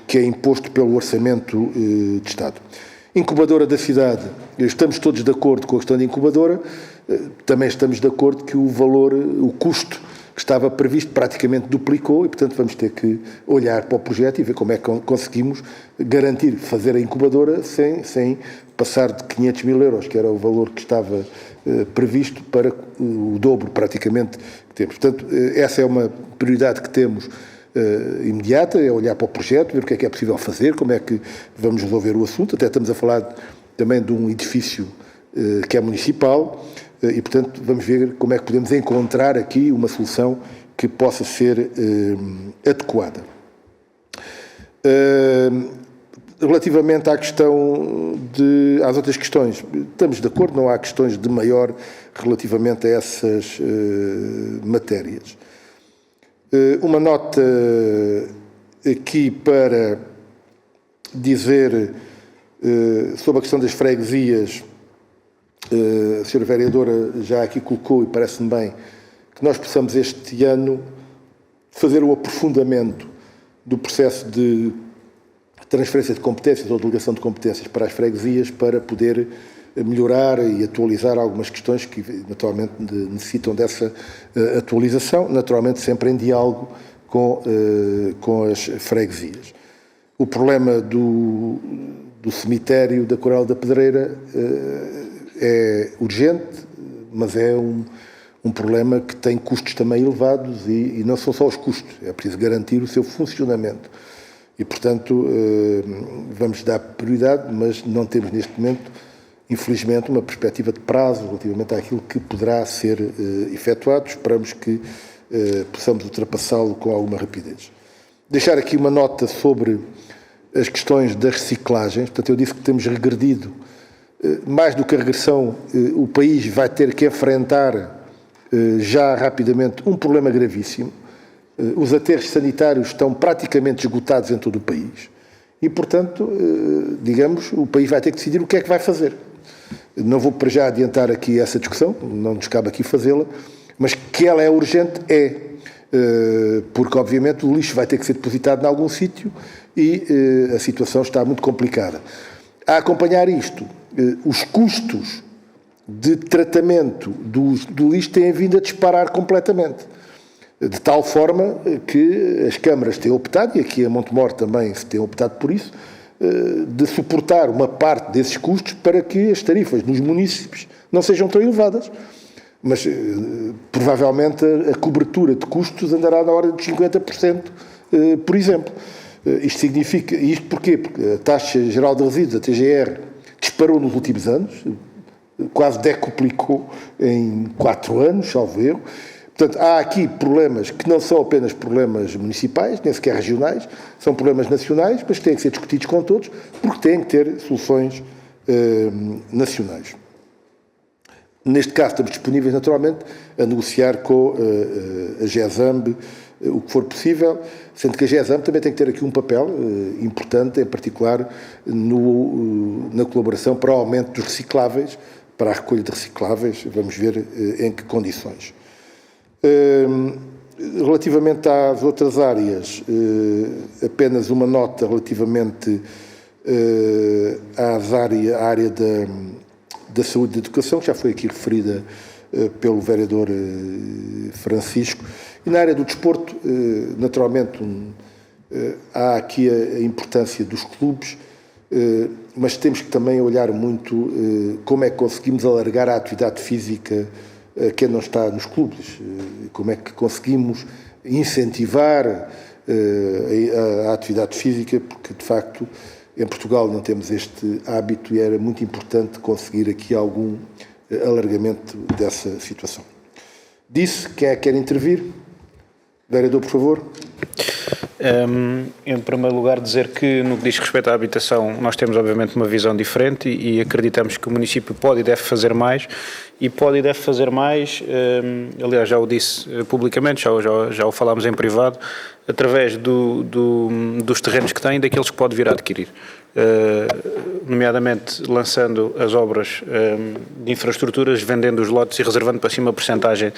que é imposto pelo Orçamento de Estado. Incubadora da cidade, estamos todos de acordo com a questão da incubadora, também estamos de acordo que o custo que estava previsto praticamente duplicou e, portanto, vamos ter que olhar para o projeto e ver como é que conseguimos garantir fazer a incubadora sem passar de 500 mil euros, que era o valor que estava previsto, para o dobro praticamente que temos. Portanto, essa é uma prioridade que temos imediata, é olhar para o projeto, ver o que é possível fazer, como é que vamos resolver o assunto. Até estamos a falar também de um edifício que é municipal e, portanto, vamos ver como é que podemos encontrar aqui uma solução que possa ser adequada. Relativamente à questão às outras questões, estamos de acordo, não há questões de maior relativamente a essas matérias. Uma nota aqui para dizer sobre a questão das freguesias, a senhora vereadora já aqui colocou, e parece-me bem, que nós possamos este ano fazer o aprofundamento do processo de transferência de competências ou delegação de competências para as freguesias para poder melhorar e atualizar algumas questões que naturalmente necessitam dessa atualização, naturalmente sempre em diálogo com as freguesias. O problema do cemitério da Coral da Pedreira é urgente, mas é um problema que tem custos também elevados e não são só os custos, é preciso garantir o seu funcionamento. E, portanto, vamos dar prioridade, mas não temos neste momento, infelizmente, uma perspectiva de prazo relativamente àquilo que poderá ser efetuado. Esperamos que possamos ultrapassá-lo com alguma rapidez. Deixar aqui uma nota sobre as questões das reciclagens. Portanto, eu disse que temos regredido. Mais do que a regressão, o país vai ter que enfrentar já rapidamente um problema gravíssimo. Os aterros sanitários estão praticamente esgotados em todo o país e, portanto, digamos, o país vai ter que decidir o que é que vai fazer. Não vou para já adiantar aqui essa discussão, não nos cabe aqui fazê-la, mas que ela é urgente, porque, obviamente, o lixo vai ter que ser depositado em algum sítio e a situação está muito complicada. A acompanhar isto, os custos de tratamento do lixo têm vindo a disparar completamente. De tal forma que as câmaras têm optado, e aqui a Montemor também se tem optado por isso, de suportar uma parte desses custos para que as tarifas nos municípios não sejam tão elevadas. Mas, provavelmente, a cobertura de custos andará na ordem de 50%, por exemplo. Isto significa... Isto porquê? Porque a taxa geral de resíduos, a TGR, disparou nos últimos anos, quase decuplicou em 4 anos, salvo erro. Portanto, há aqui problemas que não são apenas problemas municipais, nem sequer regionais, são problemas nacionais, mas que têm que ser discutidos com todos, porque têm que ter soluções nacionais. Neste caso, estamos disponíveis, naturalmente, a negociar com a GESAMB o que for possível, sendo que a GESAMB também tem que ter aqui um papel importante, em particular na colaboração para o aumento dos recicláveis, para a recolha de recicláveis. Vamos ver em que condições. Relativamente às outras áreas, apenas uma nota relativamente à área da saúde e da educação, que já foi aqui referida pelo vereador Francisco. E na área do desporto, naturalmente, há aqui a importância dos clubes, mas temos que também olhar muito como é que conseguimos alargar a atividade física a quem não está nos clubes, como é que conseguimos incentivar a atividade física, porque, de facto, em Portugal não temos este hábito e era muito importante conseguir aqui algum alargamento dessa situação. Disse, quem é que quer intervir? Vereador, por favor. Em primeiro lugar, dizer que no que diz respeito à habitação, nós temos obviamente uma visão diferente e acreditamos que o município pode e deve fazer mais, aliás, já o disse publicamente, já o falámos em privado, através dos terrenos que tem e daqueles que pode vir a adquirir. Nomeadamente lançando as obras de infraestruturas, vendendo os lotes e reservando para si uma percentagem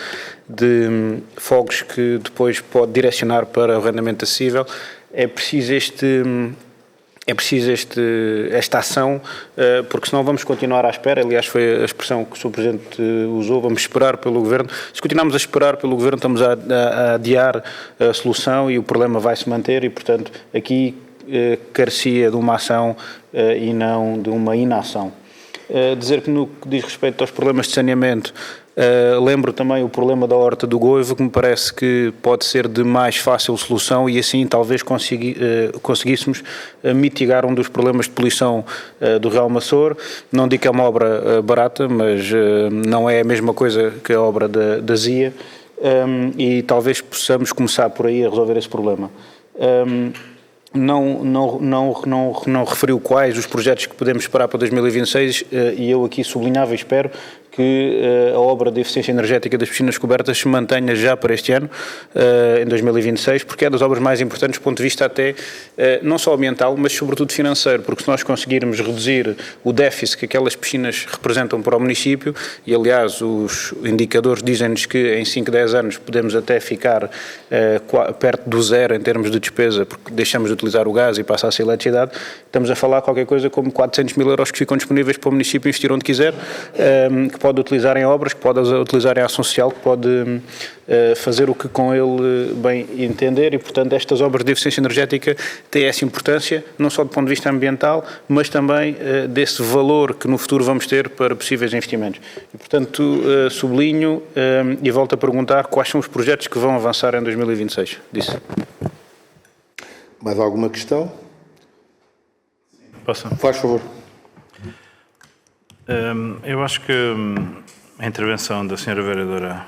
de fogos que depois pode direcionar para o arrendamento acessível. É preciso esta ação, porque senão vamos continuar à espera. Aliás, foi a expressão que o Sr. Presidente usou, vamos esperar pelo Governo. Se continuarmos a esperar pelo Governo, estamos a adiar a solução e o problema vai se manter e, portanto, aqui carecia de uma ação e não de uma inação. Dizer que no que diz respeito aos problemas de saneamento, Lembro também o problema da Horta do Goivo, que me parece que pode ser de mais fácil solução e assim talvez conseguíssemos mitigar um dos problemas de poluição do Real Maçor. Não digo que é uma obra barata, mas não é a mesma coisa que a obra da ZIA, e talvez possamos começar por aí a resolver esse problema. Não referiu quais os projetos que podemos esperar para 2026 e eu aqui sublinhava e espero que a obra de eficiência energética das piscinas cobertas se mantenha já para este ano, em 2026, porque é das obras mais importantes do ponto de vista até, não só ambiental, mas sobretudo financeiro, porque se nós conseguirmos reduzir o déficit que aquelas piscinas representam para o município, e aliás os indicadores dizem-nos que em 5, 10 anos podemos até ficar perto do zero em termos de despesa, porque deixamos de utilizar o gás e passa a ser eletricidade, estamos a falar qualquer coisa como 400 mil euros que ficam disponíveis para o município investir onde quiser, que pode utilizar em obras, que pode utilizar em ação social, que pode fazer o que com ele bem entender e, portanto, estas obras de eficiência energética têm essa importância, não só do ponto de vista ambiental, mas também desse valor que no futuro vamos ter para possíveis investimentos. E, portanto, sublinho e volto a perguntar quais são os projetos que vão avançar em 2026. Disse. Mais alguma questão? Posso? Faz favor. Eu acho que a intervenção da Sra. Vereadora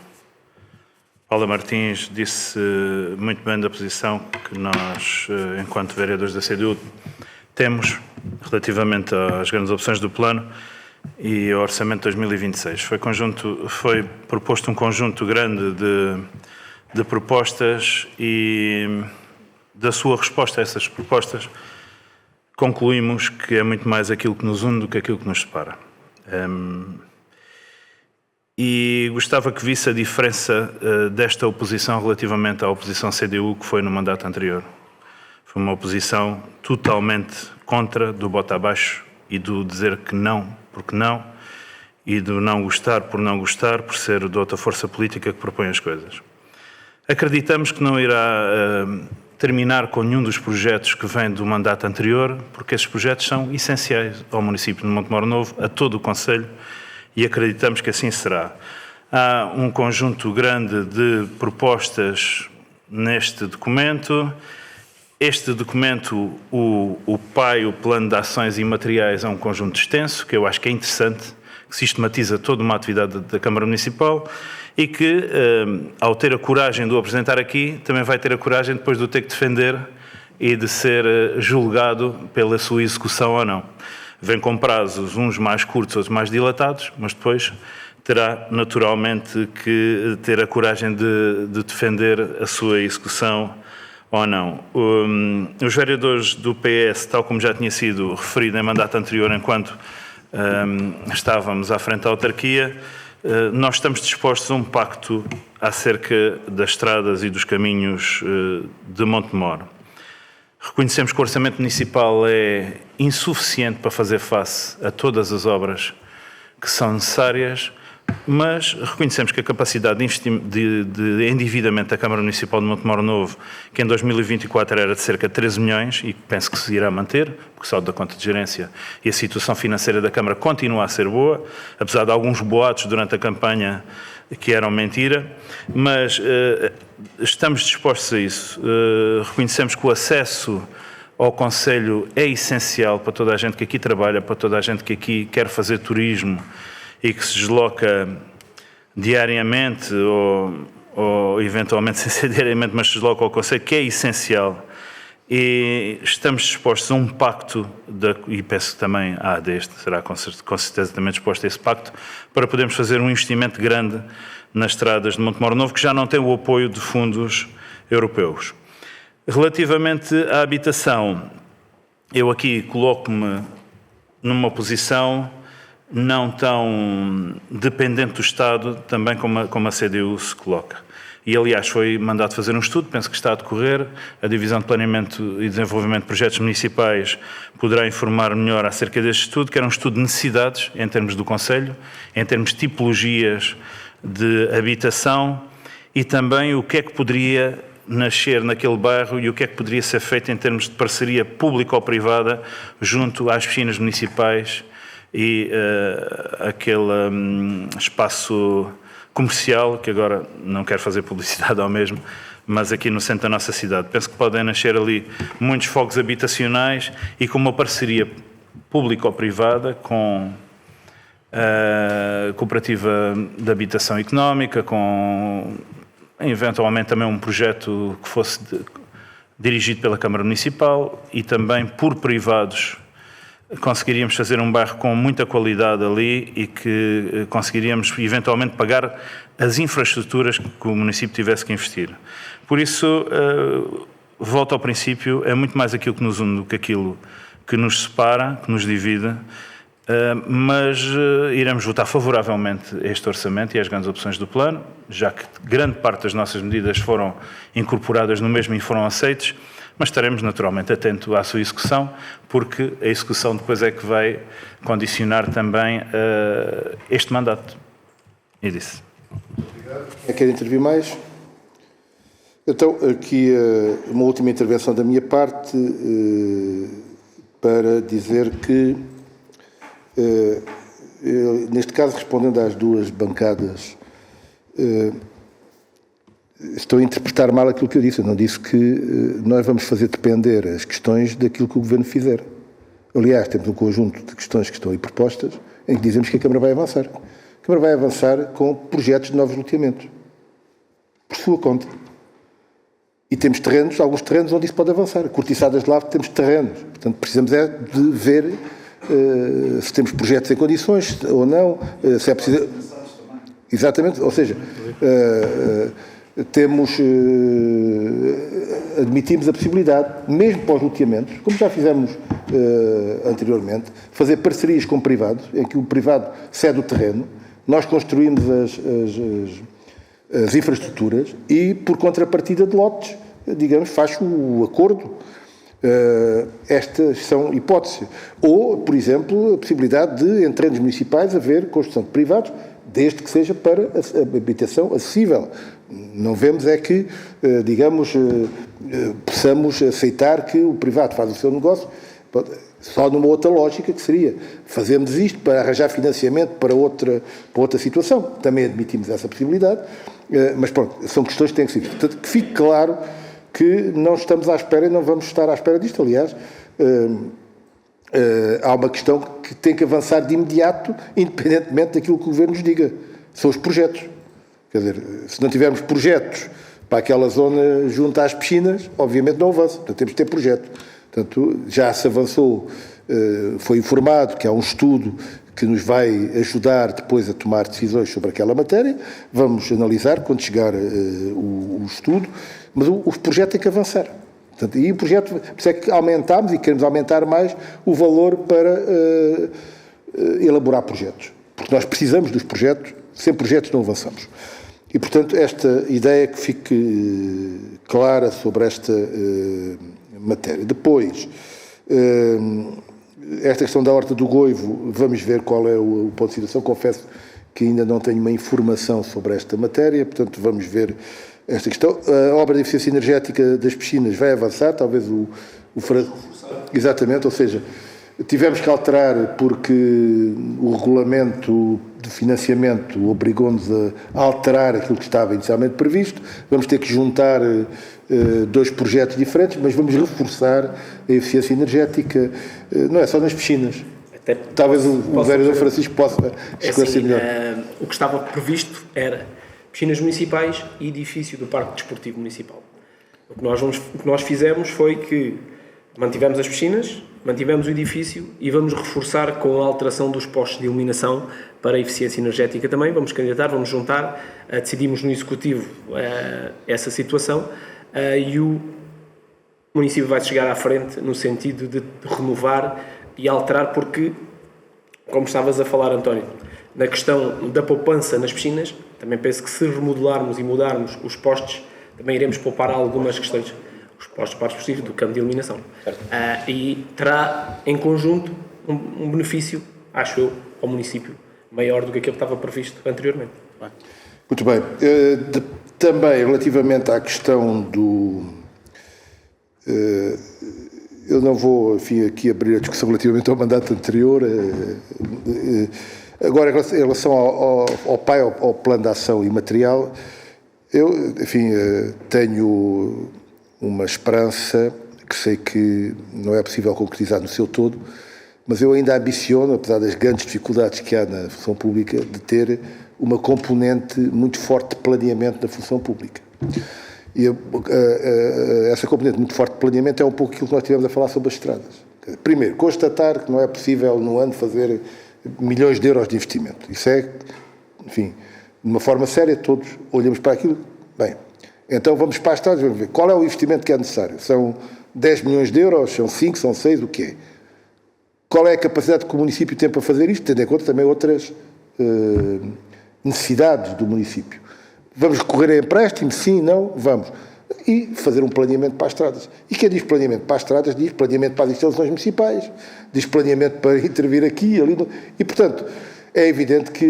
Paula Martins disse muito bem da posição que nós, enquanto vereadores da CDU, temos relativamente às grandes opções do plano e ao orçamento de 2026. Foi proposto um conjunto grande de propostas e da sua resposta a essas propostas concluímos que é muito mais aquilo que nos une do que aquilo que nos separa. E gostava que visse a diferença desta oposição relativamente à oposição CDU que foi no mandato anterior. Foi uma oposição totalmente contra, do bota abaixo e do dizer que não, porque não, e do não gostar, por ser de outra força política que propõe as coisas. Acreditamos que não irá terminar com nenhum dos projetos que vêm do mandato anterior, porque esses projetos são essenciais ao município de Montemor Novo, a todo o concelho, e acreditamos que assim será. Há um conjunto grande de propostas neste documento. Este documento, o plano de ações e materiais, é um conjunto extenso, que eu acho que é interessante, que sistematiza toda uma atividade da Câmara Municipal, e que, ao ter a coragem de o apresentar aqui, também vai ter a coragem depois de o ter que defender e de ser julgado pela sua execução ou não. Vem com prazos, uns mais curtos, outros mais dilatados, mas depois terá naturalmente que ter a coragem de defender a sua execução ou não. Os vereadores do PS, tal como já tinha sido referido em mandato anterior, enquanto estávamos à frente da autarquia, nós estamos dispostos a um pacto acerca das estradas e dos caminhos de Montemor. Reconhecemos que o orçamento municipal é insuficiente para fazer face a todas as obras que são necessárias, mas reconhecemos que a capacidade de endividamento da Câmara Municipal de Montemor Novo, que em 2024 era de cerca de 13 milhões, e penso que se irá manter, porque saldo da conta de gerência e a situação financeira da Câmara continua a ser boa, apesar de alguns boatos durante a campanha que eram mentira, mas estamos dispostos a isso. Reconhecemos que o acesso ao Concelho é essencial para toda a gente que aqui trabalha, para toda a gente que aqui quer fazer turismo e que se desloca diariamente ou eventualmente sem ser diariamente, mas se desloca ao Concelho, que é essencial. E estamos dispostos a um pacto, e penso que também a AD será com certeza também disposta a esse pacto, para podermos fazer um investimento grande nas estradas de Montemor Novo, que já não tem o apoio de fundos europeus. Relativamente à habitação, eu aqui coloco-me numa posição não tão dependente do Estado, também como a CDU se coloca. E, aliás, foi mandado fazer um estudo, penso que está a decorrer. A Divisão de Planeamento e Desenvolvimento de Projetos Municipais poderá informar melhor acerca deste estudo, que era um estudo de necessidades em termos do Concelho, em termos de tipologias de habitação e também o que é que poderia nascer naquele bairro e o que é que poderia ser feito em termos de parceria pública ou privada junto às piscinas municipais e aquele espaço comercial, que agora não quero fazer publicidade ao mesmo, mas aqui no centro da nossa cidade. Penso que podem nascer ali muitos fogos habitacionais e com uma parceria público-privada com a Cooperativa de Habitação Económica, com eventualmente também um projeto que fosse dirigido pela Câmara Municipal e também por privados. Conseguiríamos fazer um bairro com muita qualidade ali e que conseguiríamos eventualmente pagar as infraestruturas que o município tivesse que investir. Por isso, volto ao princípio, é muito mais aquilo que nos une do que aquilo que nos separa, que nos divide, mas iremos votar favoravelmente a este orçamento e às grandes opções do plano, já que grande parte das nossas medidas foram incorporadas no mesmo e foram aceites, mas estaremos naturalmente atentos à sua execução, porque a execução depois é que vai condicionar também este mandato. E disse. Obrigado. Quer intervir mais? Então, aqui uma última intervenção da minha parte para dizer que, neste caso, respondendo às duas bancadas, estou a interpretar mal aquilo que eu disse. Eu não disse que nós vamos fazer depender as questões daquilo que o Governo fizer. Aliás, temos um conjunto de questões que estão aí propostas em que dizemos que a Câmara vai avançar. A Câmara vai avançar com projetos de novos loteamentos, por sua conta. E temos terrenos, alguns terrenos onde isso pode avançar. Cortiçadas de Lavra temos terrenos. Portanto, precisamos é de ver se temos projetos em condições ou não, se é preciso... Exatamente, ou seja... admitimos a possibilidade, mesmo para os loteamentos, como já fizemos anteriormente, fazer parcerias com privados, em que o privado cede o terreno, nós construímos as infraestruturas e, por contrapartida de lotes, digamos, faz o acordo. Estas são hipóteses. Ou, por exemplo, a possibilidade de, em terrenos municipais, haver construção de privados, desde que seja para a habitação acessível. Não vemos é que, digamos, possamos aceitar que o privado faz o seu negócio só numa outra lógica, que seria fazermos isto para arranjar financiamento para outra situação. Também admitimos essa possibilidade, mas pronto, são questões que têm que ser. Portanto, que fique claro que não estamos à espera e não vamos estar à espera disto. Aliás, há uma questão que tem que avançar de imediato, independentemente daquilo que o Governo nos diga. São os projetos. Quer dizer, se não tivermos projetos para aquela zona junto às piscinas, obviamente não avança. Portanto, temos de ter projeto. Portanto, já se avançou, foi informado que há um estudo que nos vai ajudar depois a tomar decisões sobre aquela matéria. Vamos analisar quando chegar o estudo, mas o projeto tem que avançar. Portanto, e o projeto, por isso é que aumentámos e queremos aumentar mais o valor para elaborar projetos. Porque nós precisamos dos projetos, sem projetos não avançamos. E, portanto, esta ideia que fique clara sobre esta matéria. Depois, esta questão da Horta do Goivo, vamos ver qual é o ponto de situação. Confesso que ainda não tenho uma informação sobre esta matéria, portanto, vamos ver esta questão. A obra de eficiência energética das piscinas vai avançar, talvez exatamente, ou seja, tivemos que alterar porque o regulamento de financiamento obrigou-nos a alterar aquilo que estava inicialmente previsto. Vamos ter que juntar dois projetos diferentes, mas vamos reforçar a eficiência energética, não é só nas piscinas. Talvez o vereador Francisco possa esclarecer melhor. O que estava previsto era piscinas municipais e edifício do Parque Desportivo Municipal. O que nós fizemos foi que mantivemos as piscinas, mantivemos o edifício e vamos reforçar com a alteração dos postos de iluminação para a eficiência energética também. Vamos candidatar, vamos juntar, decidimos no Executivo essa situação e o município vai chegar à frente no sentido de renovar e alterar, porque, como estavas a falar, António, na questão da poupança nas piscinas, também penso que se remodelarmos e mudarmos os postes, também iremos poupar algumas questões. Os postos para os do campo de iluminação. E terá, em conjunto, um benefício, acho eu, ao município, maior do que aquele que estava previsto anteriormente. Muito bem. Também, relativamente à questão do... eu não vou, enfim, aqui abrir a discussão relativamente ao mandato anterior. Agora, em relação ao PAI, ao Plano de Ação e Material, eu, enfim, tenho uma esperança que sei que não é possível concretizar no seu todo, mas eu ainda ambiciono, apesar das grandes dificuldades que há na função pública, de ter uma componente muito forte de planeamento da função pública. E essa componente muito forte de planeamento é um pouco aquilo que nós tivemos a falar sobre as estradas. Primeiro, constatar que não é possível no ano fazer milhões de euros de investimento. Isso é, enfim, de uma forma séria, todos olhamos para aquilo. Bem, então vamos para as estradas, vamos ver qual é o investimento que é necessário. São 10 milhões de euros, são 5, são 6, o que é? Qual é a capacidade que o município tem para fazer isto, tendo em conta também outras necessidades do município. Vamos recorrer a empréstimos? Sim, não? Vamos. E fazer um planeamento para as estradas. E quem diz planeamento para as estradas, diz planeamento para as instalações municipais, diz planeamento para intervir aqui, ali. E, portanto, é evidente que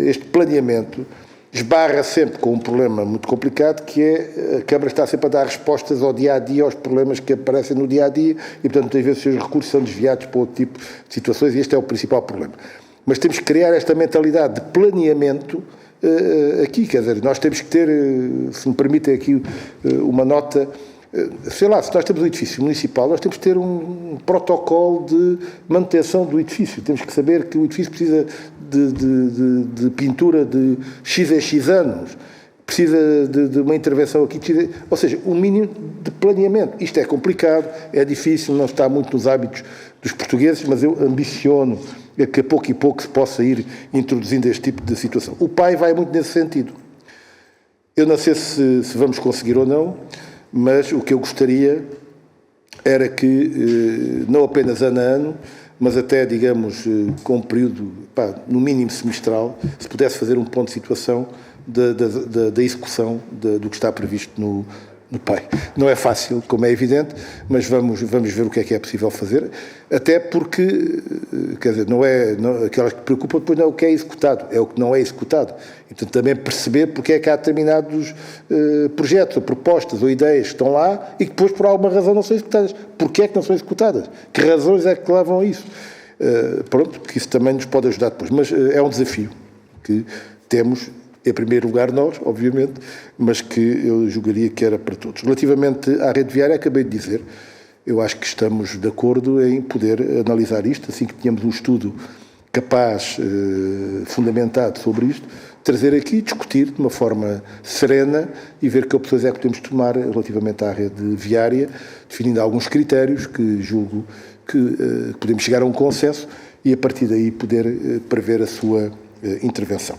este planeamento esbarra sempre com um problema muito complicado, que é a Câmara está sempre a dar respostas ao dia-a-dia, aos problemas que aparecem no dia-a-dia, e, portanto, muitas vezes os seus recursos são desviados para outro tipo de situações, e este é o principal problema. Mas temos que criar esta mentalidade de planeamento aqui, quer dizer, nós temos que ter, se me permitem aqui uma nota, sei lá, se nós temos um edifício municipal, nós temos que ter um protocolo de manutenção do edifício, temos que saber que o edifício precisa de pintura de X a X anos, precisa de uma intervenção aqui, ou seja, um mínimo de planeamento. Isto é complicado, é difícil, não está muito nos hábitos dos portugueses, mas eu ambiciono que a pouco e pouco se possa ir introduzindo este tipo de situação. O PAI vai muito nesse sentido. Eu não sei se vamos conseguir ou não, mas o que eu gostaria era que, não apenas ano a ano, mas até, digamos, com um período, no mínimo semestral, se pudesse fazer um ponto de situação da execução do que está previsto no PAI. Não é fácil, como é evidente, mas vamos ver o que é possível fazer, até porque, quer dizer, aquelas que preocupam depois não é o que é executado, é o que não é executado. Então também perceber porque é que há determinados projetos, ou propostas, ou ideias que estão lá e que depois por alguma razão não são executadas. Porquê é que não são executadas? Que razões é que levam a isso? Pronto, que isso também nos pode ajudar depois, mas é um desafio que temos, em primeiro lugar nós, obviamente, mas que eu julgaria que era para todos. Relativamente à rede viária, acabei de dizer, eu acho que estamos de acordo em poder analisar isto, assim que tenhamos um estudo capaz, fundamentado sobre isto, trazer aqui, discutir de uma forma serena e ver que opções é que podemos tomar relativamente à rede viária, definindo alguns critérios que julgo que podemos chegar a um consenso e a partir daí poder prever a sua intervenção.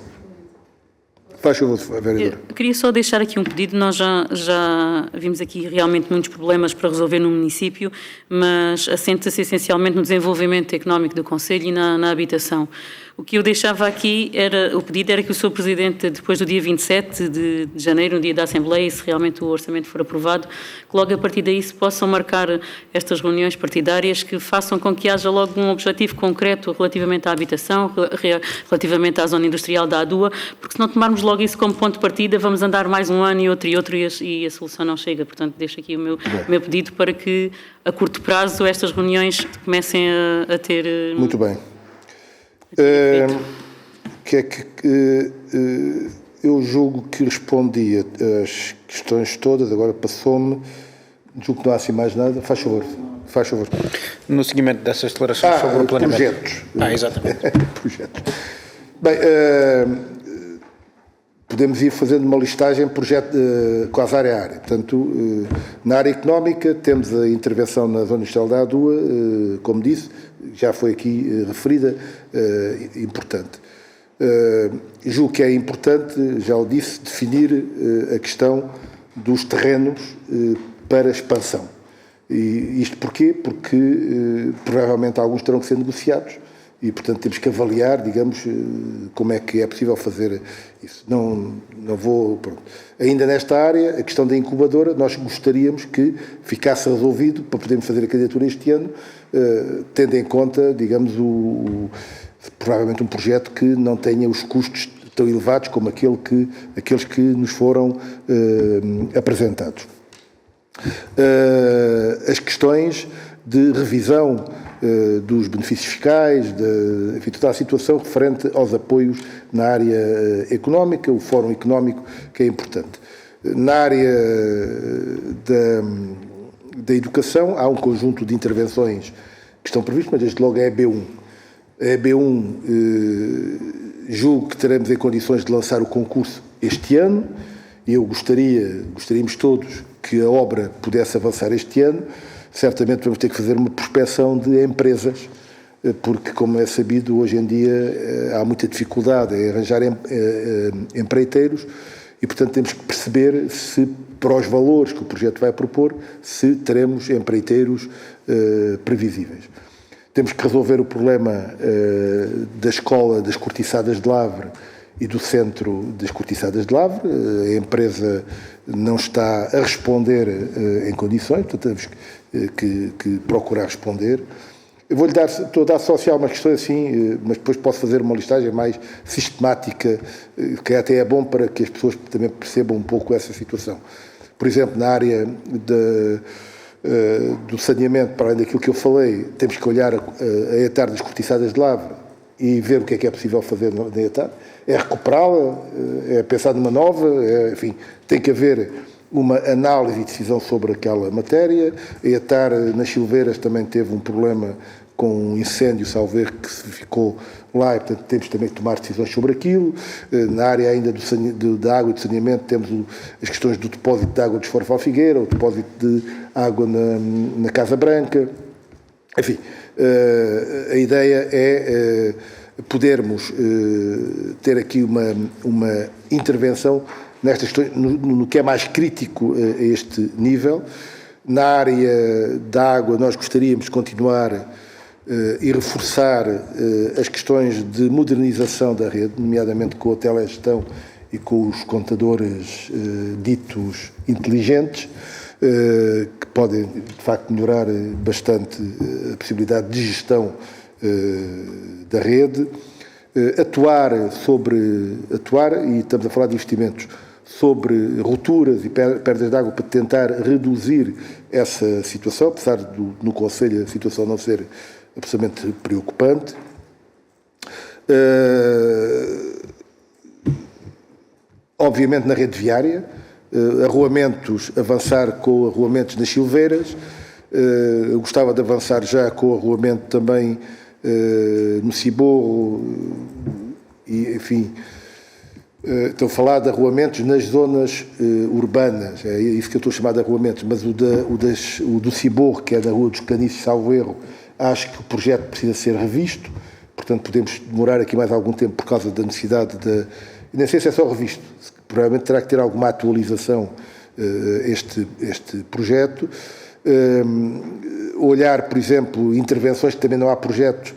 Faz favor, vereador. Eu queria só deixar aqui um pedido. Nós já vimos aqui realmente muitos problemas para resolver no município, mas assenta-se essencialmente no desenvolvimento económico do Concelho e na habitação. O que eu deixava aqui, o pedido era que o Sr. Presidente, depois do dia 27 de janeiro, no dia da Assembleia, se realmente o orçamento for aprovado, que logo a partir daí se possam marcar estas reuniões partidárias que façam com que haja logo um objetivo concreto relativamente à habitação, relativamente à zona industrial da ADUA, porque se não tomarmos logo isso como ponto de partida, vamos andar mais um ano e outro e a solução não chega. Portanto, deixo aqui o meu pedido para que, a curto prazo, estas reuniões comecem a ter... Muito bem. Eu julgo que respondi às questões todas, agora passou-me, julgo que não há assim mais nada. Faz favor. No seguimento dessas declarações sobre o planeamento. Projetos. Exatamente. Projetos. Bem, podemos ir fazendo uma listagem quase área a área. Portanto, na área económica temos a intervenção na zona industrial da ADUA, como disse, já foi aqui referida, importante. Julgo que é importante, já o disse, definir a questão dos terrenos para expansão. E isto porquê? Porque provavelmente alguns terão que ser negociados e, portanto, temos que avaliar, digamos, como é que é possível fazer isso. Não vou... Pronto. Ainda nesta área, a questão da incubadora, nós gostaríamos que ficasse resolvido para podermos fazer a candidatura este ano, tendo em conta, digamos, provavelmente um projeto que não tenha os custos tão elevados como aqueles que nos foram apresentados. As questões de revisão dos benefícios fiscais, enfim, toda a situação referente aos apoios na área económica, o Fórum Económico, que é importante. Na área da educação, há um conjunto de intervenções que estão previstas, mas desde logo é a EB1. A EB1, julgo que teremos em condições de lançar o concurso este ano, e eu gostaríamos todos que a obra pudesse avançar este ano. Certamente vamos ter que fazer uma prospecção de empresas, porque, como é sabido, hoje em dia há muita dificuldade em arranjar empreiteiros e, portanto, temos que perceber se, para os valores que o projeto vai propor, se teremos empreiteiros previsíveis. Temos que resolver o problema da escola das Cortiçadas de Lavre e do centro das Cortiçadas de Lavre. A empresa não está a responder em condições, portanto temos que procurar responder. Eu estou a dar só umas questões assim, mas depois posso fazer uma listagem mais sistemática, que até é bom para que as pessoas também percebam um pouco essa situação. Por exemplo, na área do saneamento, para além daquilo que eu falei, temos que olhar a ETAR das Cortiçadas de Lavre e ver o que é possível fazer na ETAR. É recuperá-la, é pensar numa nova, enfim, tem que haver uma análise e decisão sobre aquela matéria. A ETAR nas Silveiras também teve um problema com um incêndio, salvo erro, que se ficou lá, e portanto temos também que tomar decisões sobre aquilo. Na área ainda da água e do saneamento temos as questões do depósito de água de Esforçal Figueira, o depósito de água na Casa Branca. Enfim, a ideia é podermos ter aqui uma intervenção nestas questões, no que é mais crítico a este nível. Na área da água, nós gostaríamos de continuar e reforçar as questões de modernização da rede, nomeadamente com a telegestão e com os contadores ditos inteligentes, que podem, de facto, melhorar bastante a possibilidade de gestão da rede. Atuar, e estamos a falar de investimentos, sobre rupturas e perdas de água para tentar reduzir essa situação, apesar no Conselho a situação não ser absolutamente preocupante. Obviamente na rede viária, avançar com arruamentos nas Silveiras. Eu gostava de avançar já com o arruamento também no Ciborro e, enfim, estou a falar de arruamentos nas zonas urbanas, é isso que eu estou a chamar de arruamentos, mas o do Ciborro, que é na Rua dos Caniços, salvo erro, acho que o projeto precisa ser revisto, portanto podemos demorar aqui mais algum tempo por causa da necessidade de... Nem sei se é só revisto, provavelmente terá que ter alguma atualização este projeto. Olhar, por exemplo, intervenções que também não há projetos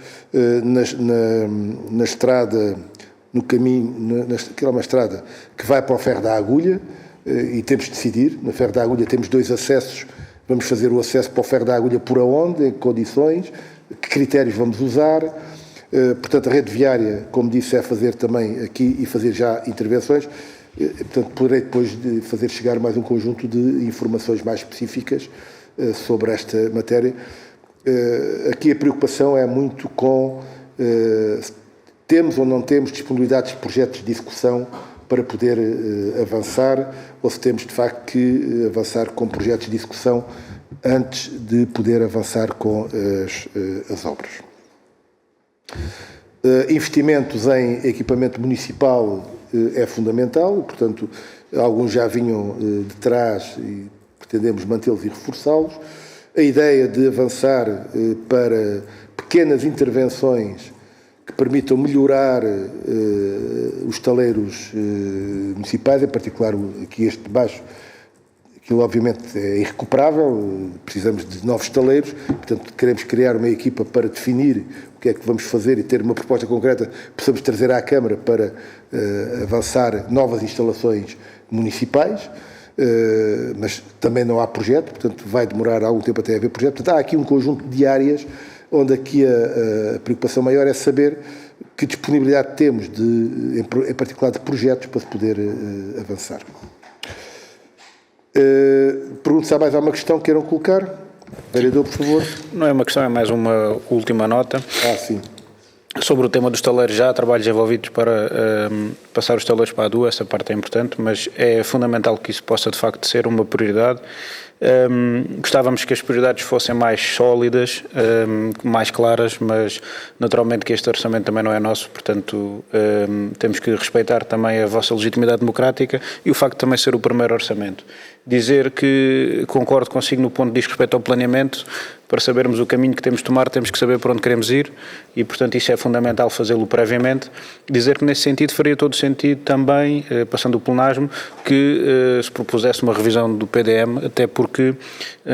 na estrada, no caminho, que é uma estrada que vai para o Ferro da Agulha, e temos de decidir. Na Ferro da Agulha temos 2 acessos, vamos fazer o acesso para o Ferro da Agulha por aonde, em que condições, que critérios vamos usar. Portanto, a rede viária, como disse, é fazer também aqui e fazer já intervenções. Portanto, poderei depois de fazer chegar mais um conjunto de informações mais específicas sobre esta matéria. Aqui a preocupação é muito com temos ou não temos disponibilidade de projetos de execução para poder avançar, ou se temos de facto que avançar com projetos de execução antes de poder avançar com as obras. Investimentos em equipamento municipal é fundamental, portanto, alguns já vinham de trás e pretendemos mantê-los e reforçá-los. A ideia de avançar para pequenas intervenções que permitam melhorar os taleiros municipais, em particular aqui este de baixo, aquilo obviamente é irrecuperável, precisamos de novos taleiros, portanto queremos criar uma equipa para definir o que é que vamos fazer e ter uma proposta concreta, possamos trazer à Câmara para avançar novas instalações municipais, mas também não há projeto, portanto vai demorar algum tempo até haver projeto. Portanto, há aqui um conjunto de áreas onde aqui a preocupação maior é saber que disponibilidade temos, em particular de projetos, para se poder avançar. Pergunto se há mais alguma questão que queiram colocar. Vereador, por favor. Não é uma questão, é mais uma última nota. Sim. Sobre o tema dos taleiros, já há trabalhos envolvidos para passar os taleiros para a ADU, essa parte é importante, mas é fundamental que isso possa de facto ser uma prioridade. Gostávamos que as prioridades fossem mais sólidas, mais claras, mas naturalmente que este orçamento também não é nosso, portanto temos que respeitar também a vossa legitimidade democrática e o facto de também ser o primeiro orçamento. Dizer que concordo consigo no ponto de diz respeito ao planeamento. Para sabermos o caminho que temos de tomar, temos que saber para onde queremos ir e, portanto, isso é fundamental fazê-lo previamente. Dizer que, nesse sentido, faria todo o sentido também, passando o plenasmo, que se propusesse uma revisão do PDM, até porque,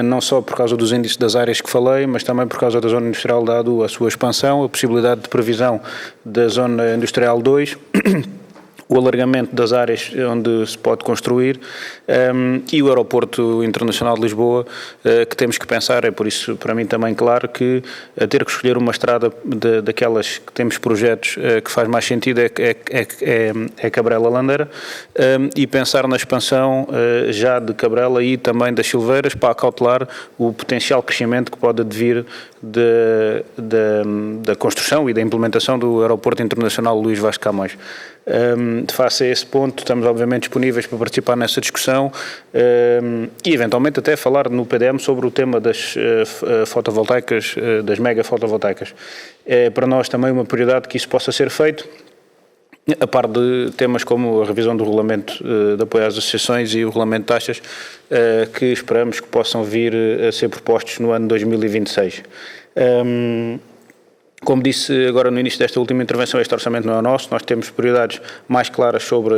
não só por causa dos índices das áreas que falei, mas também por causa da zona industrial da ADU, a sua expansão, a possibilidade de previsão da zona industrial 2, o alargamento das áreas onde se pode construir e o aeroporto internacional de Lisboa, que temos que pensar, é por isso para mim também claro que ter que escolher uma estrada daquelas que temos projetos que faz mais sentido é Cabrela-Landeira e pensar na expansão já de Cabrela e também das Silveiras para acautelar o potencial crescimento que pode advir da construção e da implementação do aeroporto internacional Luís Vaz de Camões. Face a esse ponto, estamos obviamente disponíveis para participar nessa discussão e eventualmente até falar no PDM sobre o tema das fotovoltaicas, das mega fotovoltaicas. É para nós também uma prioridade que isso possa ser feito, a par de temas como a revisão do regulamento de apoio às associações e o regulamento de taxas que esperamos que possam vir a ser propostos no ano 2026. Como disse agora no início desta última intervenção, este orçamento não é nosso, nós temos prioridades mais claras sobre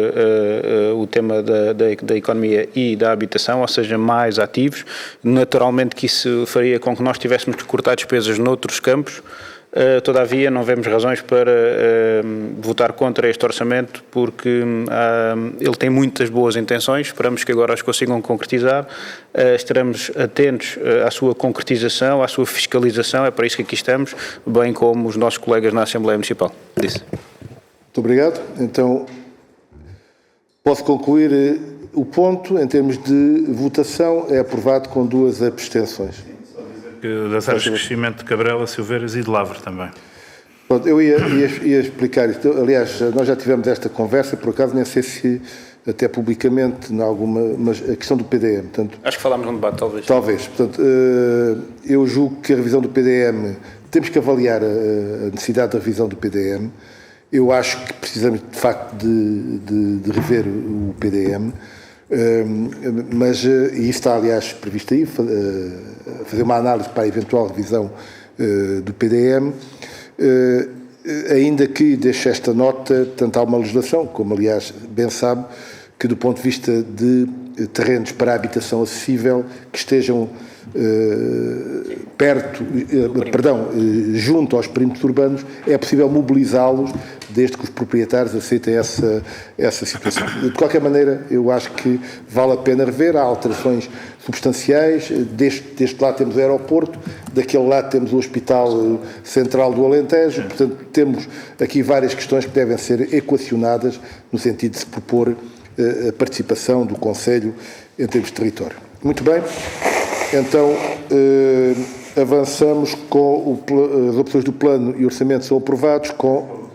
o tema da economia e da habitação, ou seja, mais ativos. Naturalmente que isso faria com que nós tivéssemos que cortar despesas noutros campos, todavia não vemos razões para votar contra este orçamento porque ele tem muitas boas intenções, esperamos que agora as consigam concretizar, estaremos atentos à sua concretização, à sua fiscalização, é para isso que aqui estamos, bem como os nossos colegas na Assembleia Municipal. Disse. Muito obrigado. Então, posso concluir o ponto, em termos de votação, é aprovado com 2 abstenções. Das áreas de crescimento de Cabrela, Silveiras e de Lavre também. Pronto, eu ia explicar isto. Aliás, nós já tivemos esta conversa, por acaso nem sei se até publicamente, mas a questão do PDM. Portanto, acho que falámos num debate, talvez. Talvez. Portanto, eu julgo que a revisão do PDM, temos que avaliar a necessidade da revisão do PDM. Eu acho que precisamos, de facto, de rever o PDM. Mas, e isso está aliás previsto aí, fazer uma análise para a eventual revisão do PDM, ainda que deixe esta nota, tanto há uma legislação, como aliás bem sabe, que do ponto de vista de terrenos para habitação acessível, que estejam junto aos perímetros urbanos, é possível mobilizá-los desde que os proprietários aceitem essa situação. De qualquer maneira, eu acho que vale a pena rever, há alterações substanciais, deste lado temos o aeroporto, daquele lado temos o Hospital Central do Alentejo, portanto temos aqui várias questões que devem ser equacionadas no sentido de se propor a participação do Conselho em termos de território. Muito bem, então avançamos com as opções do plano e orçamento são aprovados com...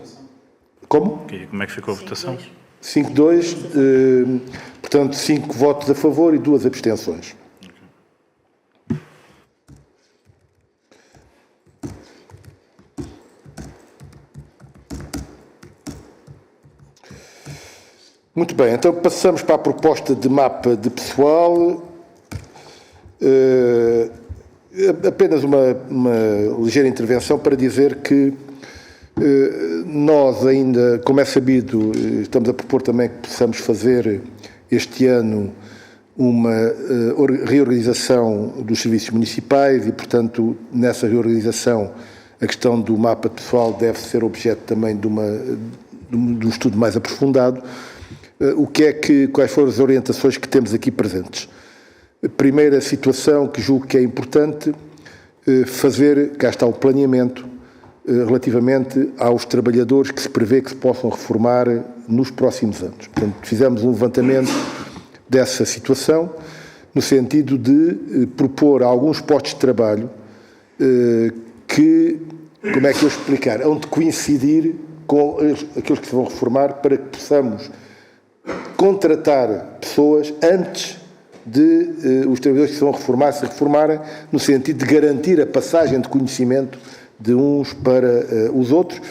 Como? Como é que ficou a votação? 5-2, portanto 5 votos a favor e 2 abstenções. Muito bem, então passamos para a proposta de mapa de pessoal. Apenas uma ligeira intervenção para dizer que nós ainda, como é sabido, estamos a propor também que possamos fazer este ano uma reorganização dos serviços municipais e, portanto, nessa reorganização a questão do mapa de pessoal deve ser objeto também de um estudo mais aprofundado. Quais foram as orientações que temos aqui presentes? A primeira situação que julgo que é importante fazer, cá está o planeamento, relativamente aos trabalhadores que se prevê que se possam reformar nos próximos anos. Portanto, fizemos um levantamento dessa situação no sentido de propor alguns postos de trabalho que, como é que eu explicar, hão de coincidir com aqueles que se vão reformar para que possamos contratar pessoas antes de os trabalhadores que se vão reformar se reformarem, no sentido de garantir a passagem de conhecimento de uns para os outros,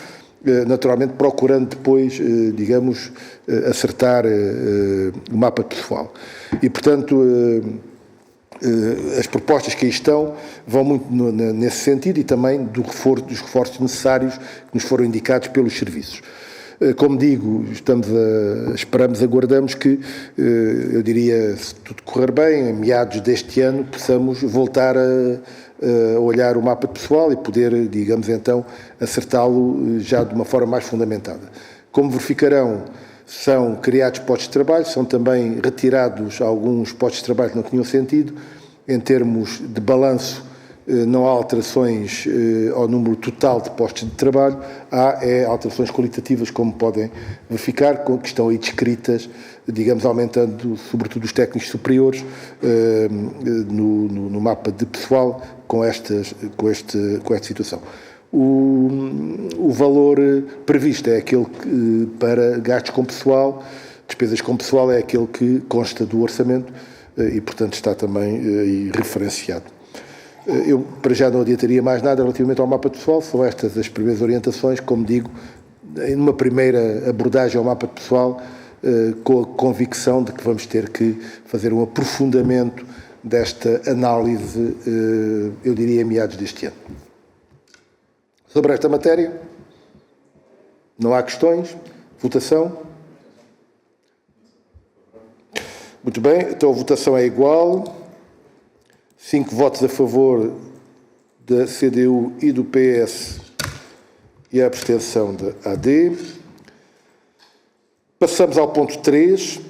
naturalmente procurando depois, digamos, acertar o mapa pessoal. E, portanto, as propostas que aí estão vão muito nesse sentido e também dos reforços necessários que nos foram indicados pelos serviços. Como digo, esperamos, aguardamos que, eu diria, se tudo correr bem, em meados deste ano, possamos voltar a olhar o mapa pessoal e poder, digamos então, acertá-lo já de uma forma mais fundamentada. Como verificarão, são criados postos de trabalho, são também retirados alguns postos de trabalho que não tinham sentido. Em termos de balanço, não há alterações ao número total de postos de trabalho, há alterações qualitativas, como podem verificar, que estão aí descritas, digamos, aumentando sobretudo os técnicos superiores no mapa de pessoal com esta situação. O valor previsto é aquele para gastos com pessoal, despesas com pessoal é aquele que consta do orçamento e, portanto, está também aí referenciado. Eu, para já, não adiantaria mais nada relativamente ao mapa pessoal, são estas as primeiras orientações, como digo, em uma primeira abordagem ao mapa pessoal, com a convicção de que vamos ter que fazer um aprofundamento desta análise, eu diria, em meados deste ano. Sobre esta matéria, não há questões? Votação? Muito bem, então a votação é igual. 5 votos a favor da CDU e do PS e a abstenção da AD. Passamos ao ponto 3.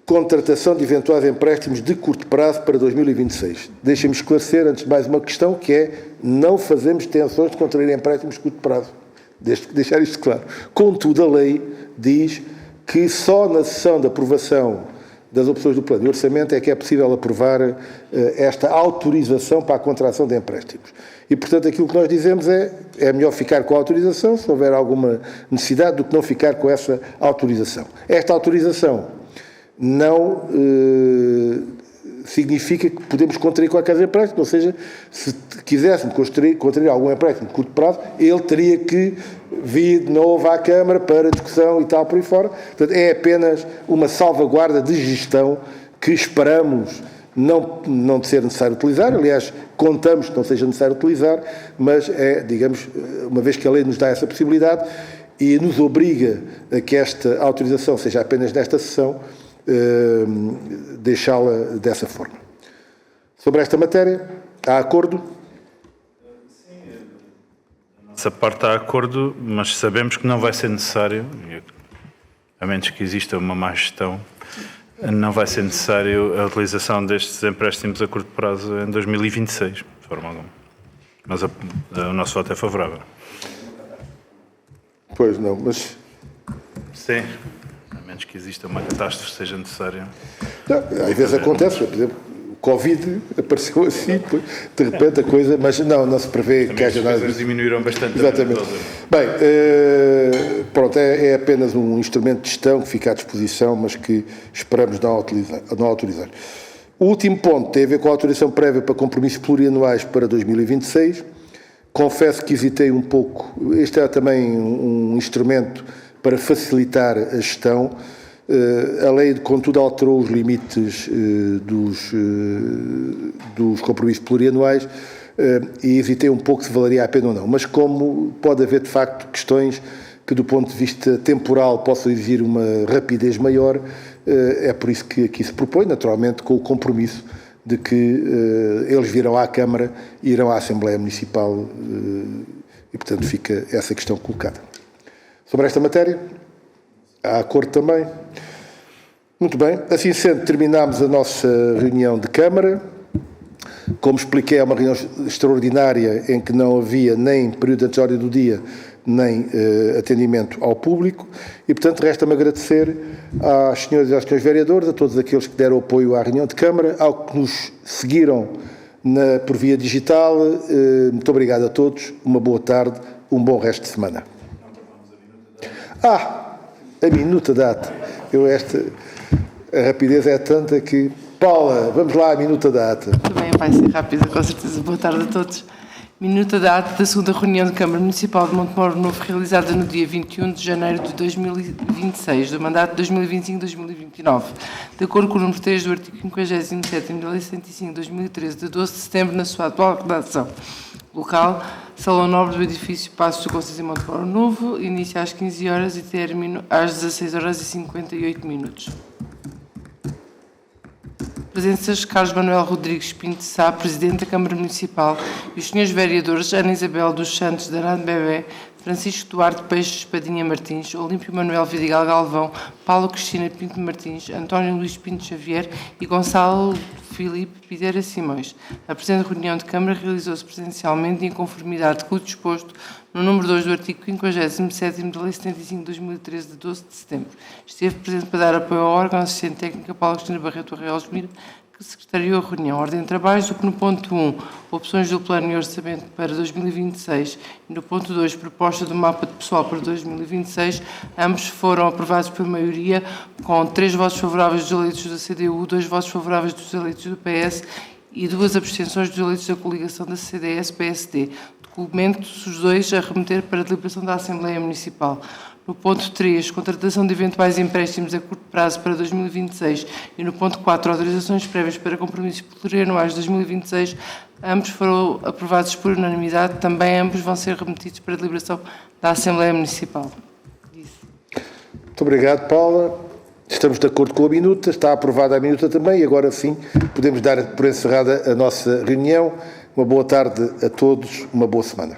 Contratação de eventuais empréstimos de curto prazo para 2026. Deixem-me esclarecer, antes de mais, uma questão que é: não fazemos intenções de contrair empréstimos de curto prazo. Deixar isto claro. Contudo, a lei diz que só na sessão de aprovação das opções do plano de orçamento é que é possível aprovar esta autorização para a contratação de empréstimos. E, portanto, aquilo que nós dizemos é melhor ficar com a autorização, se houver alguma necessidade, do que não ficar com essa autorização. Esta autorização não significa que podemos contrair qualquer empréstimo, ou seja, se quiséssemos contrair algum empréstimo de curto prazo, ele teria que vir de novo à Câmara para discussão e tal por aí fora. Portanto, é apenas uma salvaguarda de gestão que esperamos não ser necessário utilizar. Aliás, contamos que não seja necessário utilizar, mas digamos, uma vez que a lei nos dá essa possibilidade e nos obriga a que esta autorização seja apenas nesta sessão, deixá-la dessa forma. Sobre esta matéria, há acordo? Essa parte há acordo, mas sabemos que não vai ser necessário, a menos que exista uma má gestão, não vai ser necessário a utilização destes empréstimos a curto prazo em 2026, de forma alguma. Mas o nosso voto é favorável. Pois não, mas... Sim. A menos que exista uma catástrofe que seja necessária. Não, às vezes acontece, por exemplo, o Covid apareceu assim, de repente a coisa, mas não se prevê que haja nada. As coisas diminuíram bastante. Exatamente. Bem, pronto, é apenas um instrumento de gestão que fica à disposição, mas que esperamos não autorizar. O último ponto tem a ver com a autorização prévia para compromissos plurianuais para 2026. Confesso que hesitei um pouco. Este é também um instrumento para facilitar a gestão. A lei, contudo, alterou os limites dos compromissos plurianuais e hesitei um pouco se valeria a pena ou não. Mas como pode haver, de facto, questões que, do ponto de vista temporal, possam exigir uma rapidez maior, é por isso que aqui se propõe, naturalmente, com o compromisso de que eles virão à Câmara e irão à Assembleia Municipal e, portanto, fica essa questão colocada. Sobre esta matéria, há acordo também. Muito bem. Assim sendo, terminamos a nossa reunião de Câmara Como expliquei, é uma reunião extraordinária em que não havia nem período antes da hora do dia, nem atendimento ao público e, portanto, resta-me agradecer às senhoras e aos senhores vereadores, a todos aqueles que deram apoio à reunião de Câmara, ao que nos seguiram por via digital. Muito obrigado a todos, uma boa tarde, um bom resto de semana. A minuta data. A rapidez é tanta que... Paula, vamos lá, a minuta data. Também vai ser rápida, com certeza. Boa tarde a todos. Minuta da ata da segunda reunião da Câmara Municipal de Montemor Novo, realizada no dia 21 de janeiro de 2026, do mandato 2025-2029, de acordo com o número 3 do artigo 57º da Lei 105/2013, de 12 de setembro, na sua atual redação. Local, Salão Nobre do edifício Passos do Conselho de Montemor Novo, inicia às 15 horas e término às 16 horas e 58 minutos. Presenças: Carlos Manuel Rodrigues Pinto Sá, Presidente da Câmara Municipal, e os senhores vereadores Ana Isabel dos Santos Danado Bebé, Francisco Duarte Peixe Espadinha Martins, Olímpio Manuel Vidigal Galvão, Paulo Cristina Pinto Martins, António Luís Pinto Xavier e Gonçalo Filipe Videira Simões. A presente reunião de Câmara realizou-se presencialmente em conformidade com o disposto no número 2 do artigo 57º da Lei 75/2013, de 12 de setembro. Esteve presente para dar apoio ao órgão a assistente técnica Paulo Cristina Barreto Arreolos Mira, que secretariou a reunião. Ordem de trabalhos, no ponto 1, opções do plano e orçamento para 2026, e no ponto 2, proposta do mapa de pessoal para 2026, ambos foram aprovados por maioria, com 3 votos favoráveis dos eleitos da CDU, 2 votos favoráveis dos eleitos do PS e 2 abstenções dos eleitos da coligação da CDS-PSD. Documentos os dois a remeter para a deliberação da Assembleia Municipal. No ponto 3, contratação de eventuais empréstimos a curto prazo para 2026 e no ponto 4, autorizações prévias para compromissos plurianuais de 2026, ambos foram aprovados por unanimidade, também ambos vão ser remetidos para a deliberação da Assembleia Municipal. Muito obrigado, Paula. Estamos de acordo com a minuta, está aprovada a minuta também e agora sim podemos dar por encerrada a nossa reunião. Uma boa tarde a todos, uma boa semana.